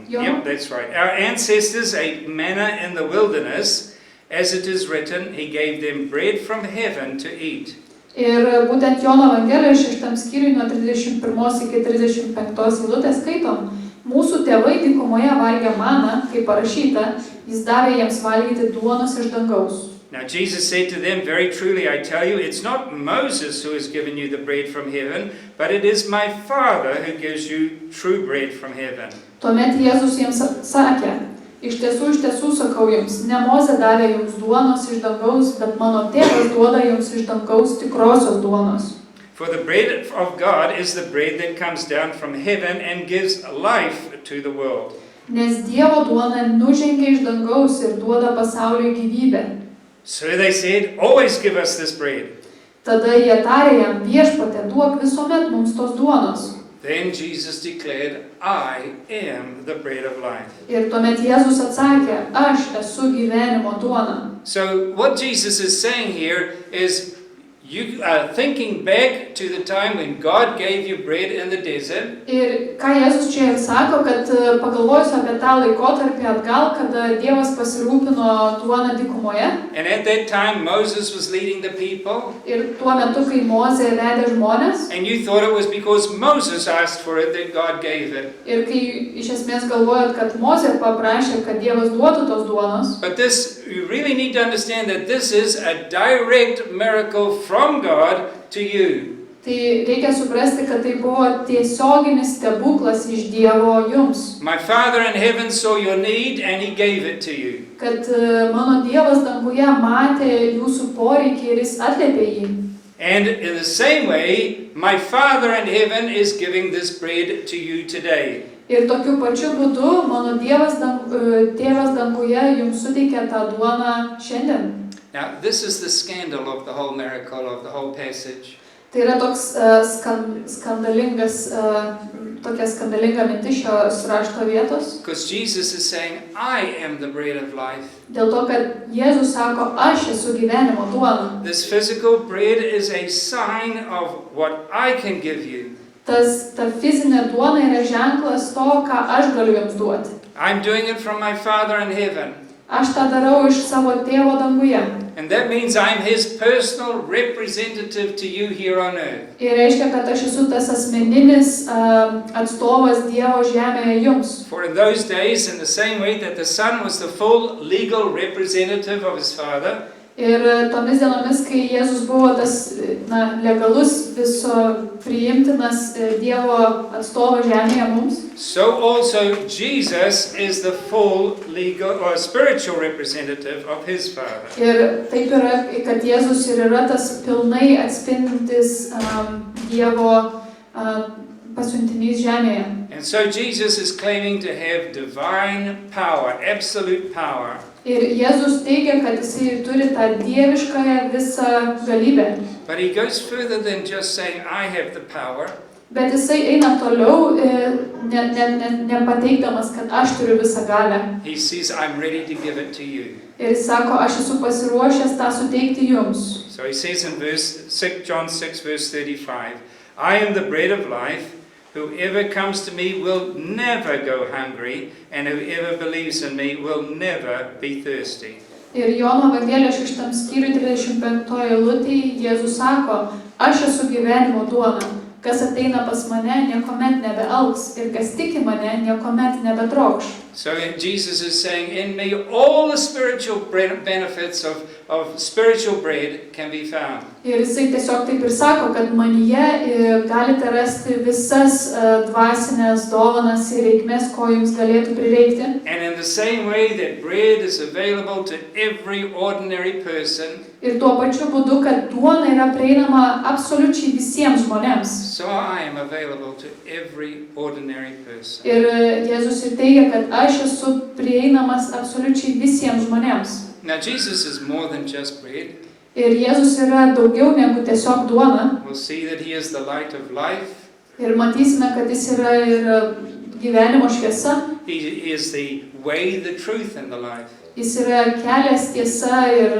Speaker 1: Yep, that's right. Our ancestors ate manna in the wilderness, as it is written, he gave them bread from heaven to eat.
Speaker 3: Ir būtent Jono Evangelijos 6 skyriuje nuo 31 iki 35 eilutės skaitom, mūsų tėvai dykumoje valgė maną, kaip parašyta, jis davė jiems valgyti duonos iš dangaus.
Speaker 1: Now Jesus said to them, very truly I tell you, it's not Moses who has given you the bread from heaven, but it is my Father who gives you true bread from heaven.
Speaker 3: Tuomet Jėzus jiems sakė, iš tiesų sakau jums, ne Mozė davė jums duonos iš dangaus, bet mano tėvas duoda jums iš dangaus tikrosios duonos.
Speaker 1: For the bread of God is the bread that comes down from heaven and gives life to the world.
Speaker 3: Nes Dievo duona nužengia iš dangaus ir duoda pasauliui gyvybę.
Speaker 1: So they said, always give us this bread.
Speaker 3: Tada jie tarė jam, viešpatie, duok visuomet mums tos duonos.
Speaker 1: Then Jesus declared, I am the bread of life.
Speaker 3: Ir tuomet Jėzus atsakė, aš esu gyvenimo duona.
Speaker 1: So what Jesus is saying here is, you are thinking back to the time when God gave you bread in the desert.
Speaker 3: Ir ką Jėzus čia ir sako, kad pagalvojus apie tą laikotarpį atgal, kada Dievas pasirūpino duoną dykumoje.
Speaker 1: And at that time Moses was leading the people.
Speaker 3: Ir tuo metu, kai Mozė vedė žmonės.
Speaker 1: And you thought it was because Moses asked for it that God gave it.
Speaker 3: Ir kai iš esmės galvojot, kad Mozė paprašė, kad Dievas duotų tos duonos.
Speaker 1: But this, you really need to understand that this is a direct miracle from God to you.
Speaker 3: Tai reikia suprasti, kad tai buvo tiesioginis stebuklas iš Dievo jums.
Speaker 1: My Father in heaven saw your need and he gave it to you.
Speaker 3: Kad mano Dievas danguje matė jūsų poreikį ir jis atliepė jį.
Speaker 1: And in the same way, my Father in heaven is giving this bread to you today.
Speaker 3: Ir tokiu pačiu būdu mano Tėvas danguje jums suteikia tą duoną šiandien.
Speaker 1: Now, this is the scandal of the whole miracle, of the whole passage.
Speaker 3: Tai yra toks tokia skandalinga mintis šios rašto vietos.
Speaker 1: Because Jesus is saying, I am the bread of life.
Speaker 3: Dėl to, kad Jėzus sako, aš esu gyvenimo duona.
Speaker 1: This physical bread is a sign of what I can give you.
Speaker 3: Ta fizinė duona yra ženklas to, ką aš galiu jums duoti.
Speaker 1: I'm doing it from my Father in heaven.
Speaker 3: Aš tą darau iš savo tėvo danguje.
Speaker 1: And that means I'm his personal representative to you here on earth.
Speaker 3: Ir reiškia, kad aš esu tas asmeninis atstovas Dievo žemėje jums.
Speaker 1: For in those days, in the same way that the Son was the full legal representative of his Father,
Speaker 3: Ir tomis dienomis, kai Jėzus buvo tas legalus, viso priimtinas Dievo atstovas žemėje mums,
Speaker 1: so also Jesus is the full legal or spiritual representative of his Father.
Speaker 3: ir taip yra, kad Jėzus ir yra tas pilnai atspindintis Dievo pasiuntinys žemėje.
Speaker 1: And so Jesus is claiming to have divine power, absolute power.
Speaker 3: Ir Jėzus teigia, kad jisai turi tą dieviškąją visą galybę.
Speaker 1: But he goes further than just saying, I have the power.
Speaker 3: Bet jisai eina toliau, nepateikdamas, kad aš turiu visą galę.
Speaker 1: He says, I'm ready to give it to you.
Speaker 3: Ir jis sako, aš esu pasiruošęs tą suteikti jums.
Speaker 1: So he says in John 6, verse 35, I am the bread of life. Whoever comes to me will never go hungry, and whoever believes in me will never be thirsty.
Speaker 3: Ir Jono Evangelijos 6 skyriui 35 eilutėje Jėzus sako, aš esu gyvenimo duona, kas ateina pas mane, niekuomet nebealks, ir kas tiki mane, niekuomet nebetrokš.
Speaker 1: So Jesus is saying, in me all the spiritual benefits of spiritual bread can be found.
Speaker 3: Ir jisai tiesiog taip ir sako, kad manyje galite rasti visas dvasinės dovanas ir reikmes, ko jums galėtų prireikti.
Speaker 1: And in the same way that bread is available to every ordinary person,
Speaker 3: Ir tuo pačiu būdu, kad duona yra prieinama absoliučiai visiems žmonėms.
Speaker 1: so I am available to every ordinary person.
Speaker 3: Ir Jėzus ir teigia, kad aš esu prieinamas absoliučiai visiems žmonėms.
Speaker 1: Now Jesus is more than just bread.
Speaker 3: Ir Jėzus yra daugiau negu tiesiog duona.
Speaker 1: We'll see that he is the light of life.
Speaker 3: Ir matysime, kad jis yra ir gyvenimo šviesa.
Speaker 1: He is the way, the truth, and the life.
Speaker 3: Jis yra kelias, tiesa ir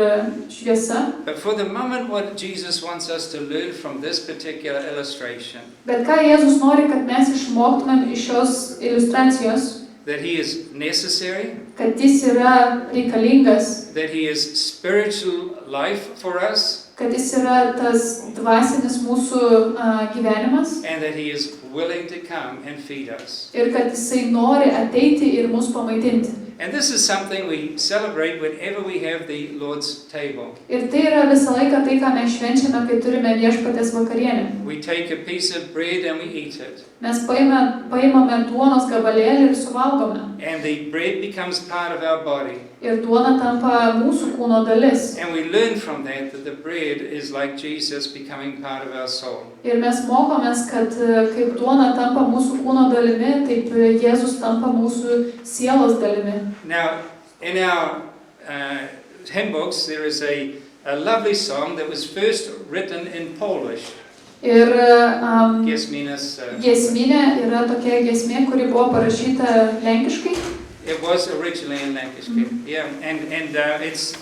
Speaker 3: šviesa.
Speaker 1: But for the moment, what Jesus wants us to learn from this particular illustration,
Speaker 3: Bet ką Jėzus nori, kad mes išmoktumėm iš šios iliustracijos,
Speaker 1: that he is necessary,
Speaker 3: kad jis yra reikalingas,
Speaker 1: that he is spiritual life for us,
Speaker 3: kad jis yra tas dvasinis mūsų gyvenimas
Speaker 1: and that he is willing to come and feed us.
Speaker 3: ir kad jisai nori ateiti ir mus pamaitinti.
Speaker 1: And this is something we celebrate whenever we have the Lord's table.
Speaker 3: Ir tai yra visą laiką tai, ką mes švenčiame, kai turime viešpaties vakarienę.
Speaker 1: We take a piece of bread and we eat it.
Speaker 3: Mes paimame duonos gabalėlį ir suvalgome.
Speaker 1: And the bread becomes part of our body.
Speaker 3: Ir duona tampa mūsų kūno dalis.
Speaker 1: And we learn from that the bread is like Jesus becoming part of our soul.
Speaker 3: Ir mes mokomės, kad kaip duona tampa mūsų kūno dalimi, taip Jėzus tampa mūsų sielos dalimi.
Speaker 1: Now, in our hymn books, there is a lovely song that was first written in Polish.
Speaker 3: Ir
Speaker 1: Giesmynės,
Speaker 3: yra tokia giesmė, kuri buvo parašyta lenkiškai.
Speaker 1: It was originally in Lankiškai. Yeah, and it's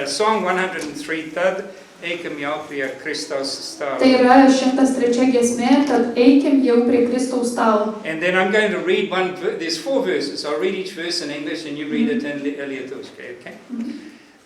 Speaker 1: song 103, Tad eikim jau prie Kristaus stalo.
Speaker 3: Tai yra 103 giesmė, tad eikim jau prie Kristaus stalo.
Speaker 1: And then I'm going to read there's 4 verses. I'll read each verse in English and you read it in Lietuviškai, okay?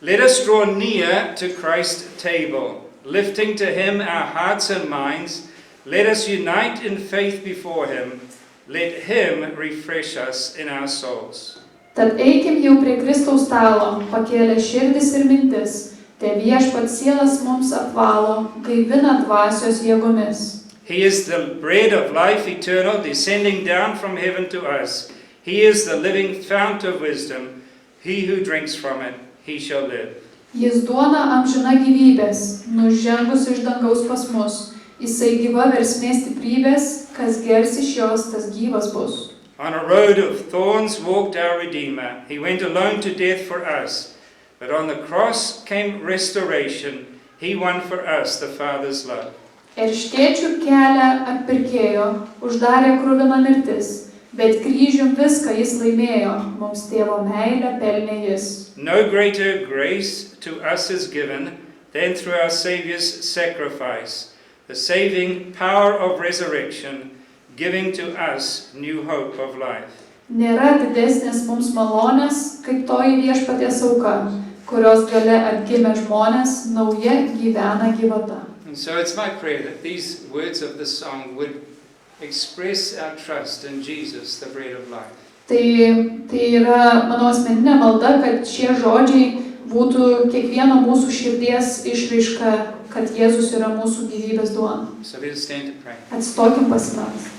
Speaker 1: Let us draw near to Christ's table, lifting to him our hearts and minds. Let us unite in faith before him. Let him refresh us in our souls.
Speaker 3: Tad eikim jau prie Kristaus stalo, pakėlę širdis ir mintis, te viešpats sielas mums apvalo, gaivina dvasios jėgomis.
Speaker 1: He is the bread of life eternal, descending down from heaven to us. He is the living fount of wisdom. He who drinks from it, he shall live.
Speaker 3: Jis duona amžina gyvybės, nužengus iš dangaus pas mus. Jisai gyva versmės stiprybės, kas gers iš jos, tas gyvas bus.
Speaker 1: On a road of thorns walked our Redeemer. He went alone to death for us. But on the cross came restoration. He won for us the Father's love.
Speaker 3: Erškėčių kelią atpirkėjo, uždarė kruvina mirtis, bet kryžium viską jis laimėjo, mums tėvo meilę pelnė jis.
Speaker 1: No greater grace to us is given than through our Saviour's sacrifice, the saving power of resurrection, giving to us new hope of life.
Speaker 3: Nėra didesnės mums malonės, kaip toji viešpaties auka, kurios gale atgimę žmonės nauja gyvena gyvata.
Speaker 1: And so it's my prayer that these words of the song would express our trust in Jesus, the bread of life.
Speaker 3: Tai yra mano asmeninė malda, kad šie žodžiai būtų kiekvieno mūsų širdies išraiška, kad Jėzus yra mūsų gyvybės duona.
Speaker 1: So let us stand to pray.
Speaker 3: Atstokim pasimelsti.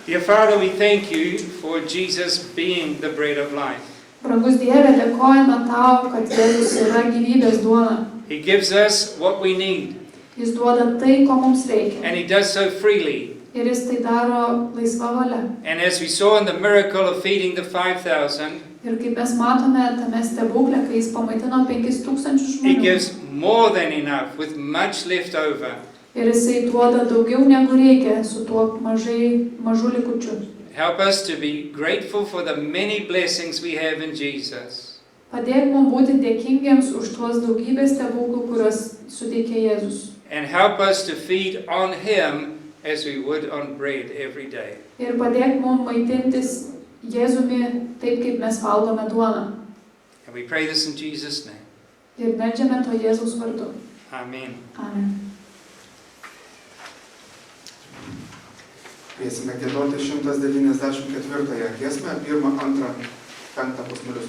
Speaker 1: Dear Father, we thank you for Jesus being the bread of life.
Speaker 3: Brangus Dieve, dėkojame tau, kad Jėzus yra gyvybės duona.
Speaker 1: He gives us what we need,
Speaker 3: Jis duoda tai, ko mums reikia.
Speaker 1: and He does so freely.
Speaker 3: Ir jis tai daro laisva valia.
Speaker 1: And as we saw in the miracle of feeding the 5,000,
Speaker 3: Ir kaip mes matome tame stebuklė, kai jis pamaitino 5,000
Speaker 1: He
Speaker 3: žmonių.
Speaker 1: gives more than enough with much left over.
Speaker 3: Ir jisai duoda daugiau negu reikia su tuo mažu likučiu.
Speaker 1: Help us to be grateful for the many blessings we have in Jesus.
Speaker 3: Padėk mums būti dėkingiems už tuos daugybės stebuklų, kuriuos suteikė Jėzus.
Speaker 1: And help us to feed on Him as we would on bread every day.
Speaker 3: Ir padėk mums maitintis Jėzumi taip, kaip mes valgome duoną.
Speaker 1: And we pray this in Jesus' name.
Speaker 3: Ir meldžiame to Jėzaus vardu.
Speaker 1: Amen.
Speaker 3: Amen.
Speaker 2: Kviesime giedoti 194 giesmę, 1, 2, 5 pusnulius.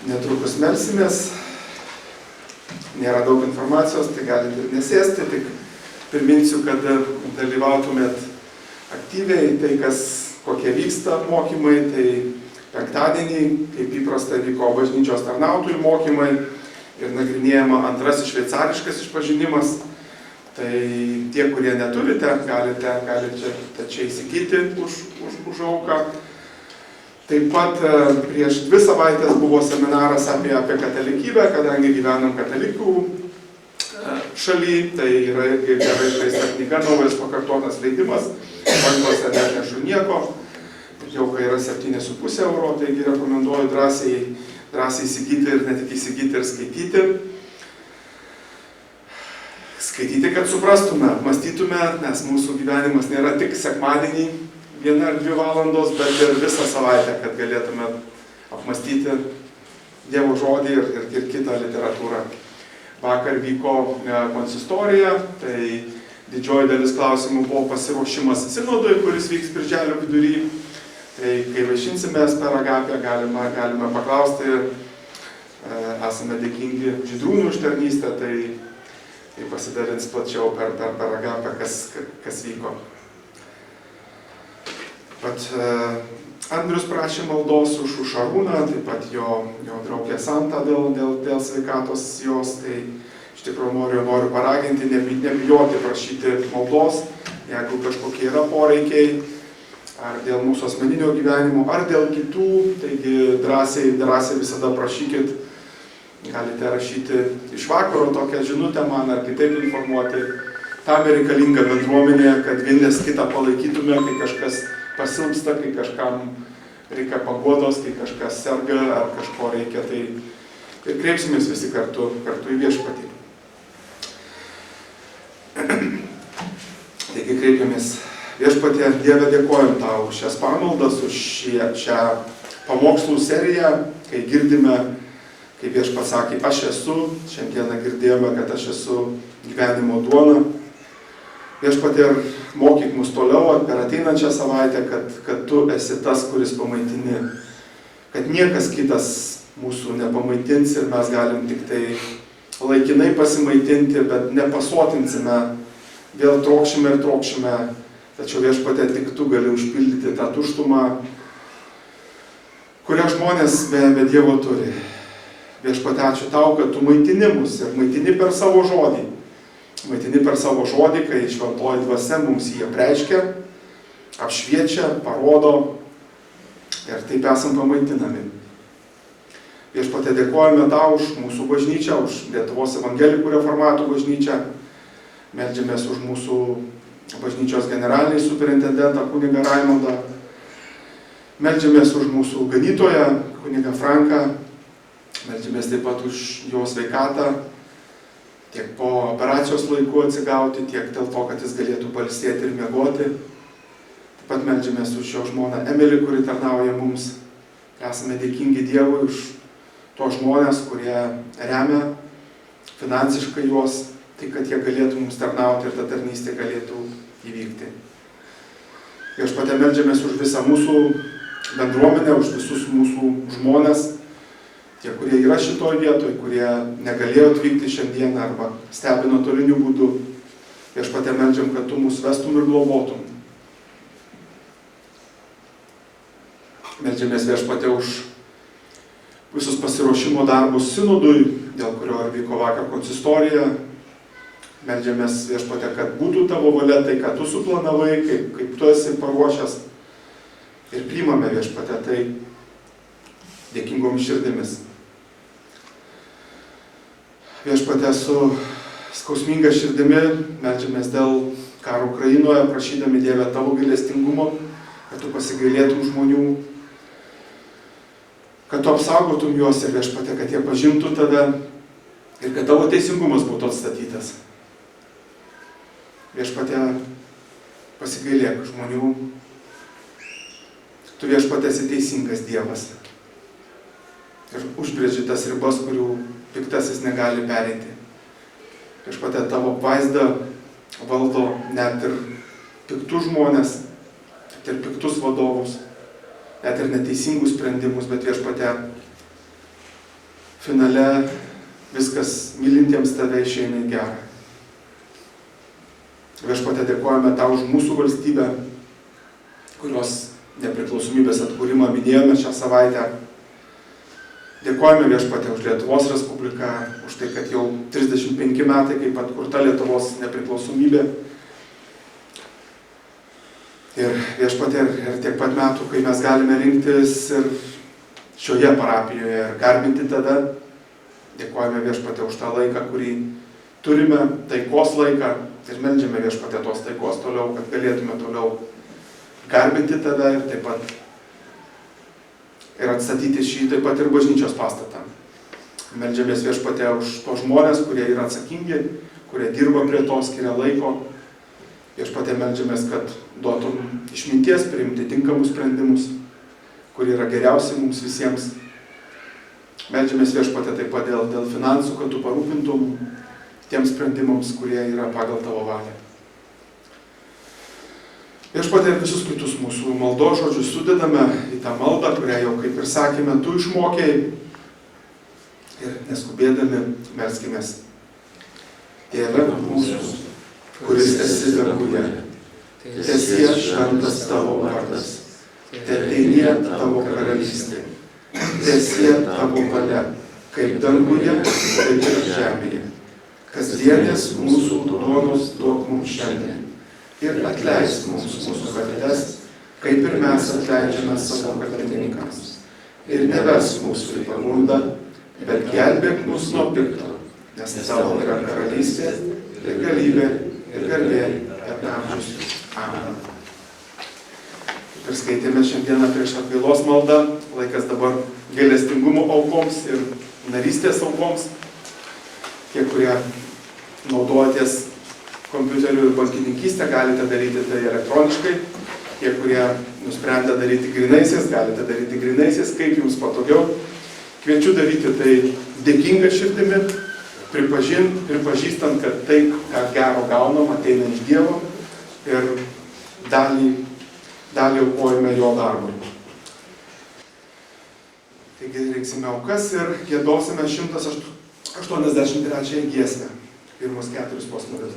Speaker 2: Netrukus melsimės, nėra daug informacijos, tai galite ir nesėsti, tik priminsiu, kad dalyvautumėt aktyviai tai, kokie vyksta mokymai, tai penktadienį, kaip įprasta, vyko bažnyčios tarnautojų mokymai ir nagrinėjama antrasis šveicariškas išpažinimas. Tai tie, kurie neturite, galite čia įsigyti už auką. Taip pat prieš 2 savaitės buvo seminaras apie katalikybę, kadangi gyvenam katalikų šaly, tai yra irgi gerai išleista knyga, naujas pakartotas leidimas, rankose nenešu nieko, jau kai yra 7,5 euro, taigi rekomenduoju drąsiai įsigyti ir ne tik įsigyti ir skaityti. Skaityti, kad suprastume, apmąstytume, nes mūsų gyvenimas nėra tik sekmadienį 1 ar 2 valandos, bet ir visą savaitę, kad galėtume apmąstyti Dievo žodį ir kitą literatūrą. Vakar vyko konsistorija, tai didžioji dalis klausimų buvo pasiruošimas sinodui, kuris vyks birželio vidury. Tai kai vaišinsimės per agapią, galime paklausti, esame dėkingi Žydrūnų už tarnystę, tai pasidalins plačiau per agapę, kas vyko. Pat Andrius prašė maldos už Šarūną, taip pat jo draugė Santa dėl sveikatos jos, tai iš tikrųjų noriu paraginti, nebijoti prašyti maldos, jeigu kažkokie yra poreikiai, ar dėl mūsų asmeninio gyvenimo, ar dėl kitų, taigi drąsiai visada prašykit, galite rašyti iš vakaro tokią žinutę man, ar kitaip informuoti. Tam reikalinga bendruomenė, kad vienas kitą palaikytume, kai kažkas pasilpsta, kai kažkam reikia paguodos, kai kažkas serga ar kažko reikia, tai ir kreipsimės visi kartu į Viešpatį. Taigi kreipiamės Viešpatie, Dieve, dėkojam tau už šias pamaldas, už šią pamokslų seriją, kai girdime, kaip Viešpats sakė, aš esu, šiandieną girdėjome, kad aš esu gyvenimo duona. Viešpatie, mokyk mus toliau per ateinančią savaitę, kad tu esi tas, kuris pamaitini, kad niekas kitas mūsų nepamaitins ir mes galim tik tai laikinai pasimaitinti, bet nepasotinsime, vėl trokšime, tačiau Viešpatie, tik tu gali užpildyti tą tuštumą, kurią žmonės be Dievo turi. Viešpatie, ačiū tau, kad tu maitini mus ir maitini per savo žodį. Maitini per savo žodį, kai šventoji dvasia mums jį apreiškia, apšviečia, parodo ir taip esam pamaitinami. Viešpatie, dėkojame tau už mūsų bažnyčią, už Lietuvos evangelikų reformatų bažnyčią. Meldžiamės už mūsų bažnyčios generalinį superintendentą kunigą Raimondą. Meldžiamės už mūsų ganytoją kunigą Franką. Meldžiamės taip pat už jo sveikatą, tiek po operacijos laiku atsigauti, tiek dėl to, kad jis galėtų pailsėti ir miegoti. Taip pat meldžiamės už jo žmoną Emilį, kuri tarnauja mums. Esame dėkingi Dievui už tos žmonės, kurie remia finansiškai juos, tai kad jie galėtų mums tarnauti ir ta tarnystė galėtų įvykti. Viešpatie, meldžiamės už visą mūsų bendruomenę, už visus mūsų žmonės, tie, kurie yra šitoj vietoj, kurie negalėjo atvykti šiandieną arba stebi nuotoliniu būdu. Viešpatie, meldžiam, kad tu mus vestum ir globotum. Meldžiamės Viešpatie už visus pasiruošimo darbus sinodui, dėl kurio ir vyko vakar konsistorija. Meldžiamės Viešpatie, kad būtų tavo valia tai, ką tu suplanavai, kaip tu esi paruošęs. Ir priimame Viešpatie tai dėkingomis širdimis. Viešpatie, su skausminga širdimi meldžiamės dėl karo Ukrainoje, prašydami Dieve tavo gailestingumo, kad tu pasigailėtum žmonių, kad tu apsaugotum juos ir Viešpatie, kad jie pažintų tave ir kad tavo teisingumas būtų atstatytas. Viešpatie, pasigailėk žmonių. Tu, Viešpatie, esi teisingas Dievas. Ir užbrėži tas ribas, kurių piktasis negali pereiti. Viešpatie, tavo vaizdą valdo net ir piktus žmonės, net ir piktus vadovus, net ir neteisingus sprendimus, bet Viešpatie, finale viskas mylintiems tave išeina į gerą. Viešpatie, dėkojame tau už mūsų valstybę, kurios nepriklausomybės atkūrimą minėjome šią savaitę. Dėkojame Viešpatie už Lietuvos Respubliką, už tai, kad jau 35 metai, kaip atkurta Lietuvos nepriklausomybė. Ir Viešpatie, ir tiek pat metų, kai mes galime rinktis ir šioje parapijoje ir garbinti tada. Dėkojame Viešpatie už tą laiką, kurį turime, taikos laiką, ir meldžiame Viešpatie tos taikos toliau, kad galėtume toliau garbinti tave ir taip pat ir atstatyti šį taip pat ir bažnyčios pastatą. Meldžiamės Viešpatie už tos žmonės, kurie yra atsakingi, kurie dirba prie to, skiria laiko. Viešpatie meldžiamės, kad duotum išminties priimti tinkamus sprendimus, kurie yra geriausi mums visiems. Meldžiamės Viešpatie taip pat dėl finansų, kad tu parūpintum tiems sprendimams, kurie yra pagal tavo valią. Viešpatie, visus kitus mūsų maldos žodžius sudedame į tą maldą, kurią jau, kaip ir sakėme, tu išmokėjai. Ir neskubėdami melskimės. Tėve mūsų, kuris esi danguje, teesie šventas tavo vardas, teateinie tavo karalystė, teesie tavo valia, kaip danguje, taip ir žemėje. Kasdienės mūsų duonos duok mums šiandien. Ir atleisk mums mūsų kaltes, kaip ir mes atleidžiame savo kaltininkams. Ir neversk mūsų į pagundą, bet gelbėk mus nuo pikto, nes tavo yra karalystė, ir galybė, ir garbė, per amžius. Amen. Ir skaitėme šiandieną prieš atgailos maldą, laikas dabar gailestingumo aukoms ir narystės aukoms. Tie, kurie naudojatės kompiuteriu ir bankininkystę, galite daryti tai elektroniškai. Tie, kurie nusprendę daryti grynaisiais, galite daryti grynaisiais, kaip jums patogiau. Kviečiu daryti tai dėkinga širdimi, pripažįstant, kad tai, ką gero gaunam, ateina iš Dievo ir dalį aukojame jo darbui. Taigi reiksime aukas ir giedosime 183 giesmę, pirmus 4 posmelius.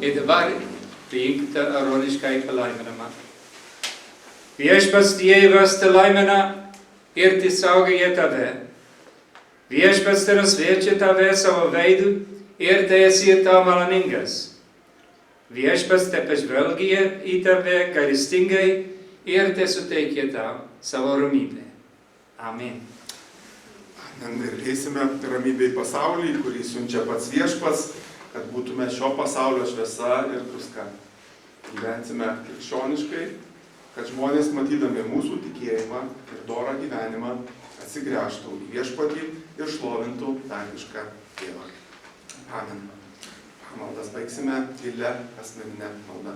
Speaker 1: Ir dabar priimkite aroniškai palaiminimą. Viešpats Dievas te laimina ir te saugoja tave. Viešpats te rasviečia tave savo veidu ir te esi tau maloningas. Viešpats te pažvelgia į tave gailestingai ir te suteikia tau savo ramybę. Amen.
Speaker 2: Ir eisime ramybę į pasaulį, kurį siunčia pats viešpats, kad būtume šio pasaulio šviesa ir druska. Gyvensime krikščioniškai, kad žmonės matydami mūsų tikėjimą ir dorą gyvenimą atsigręžtų į viešpatį ir šlovintų dangišką Dievą. Amen. Maldas baigsime tylia asmeninė malda.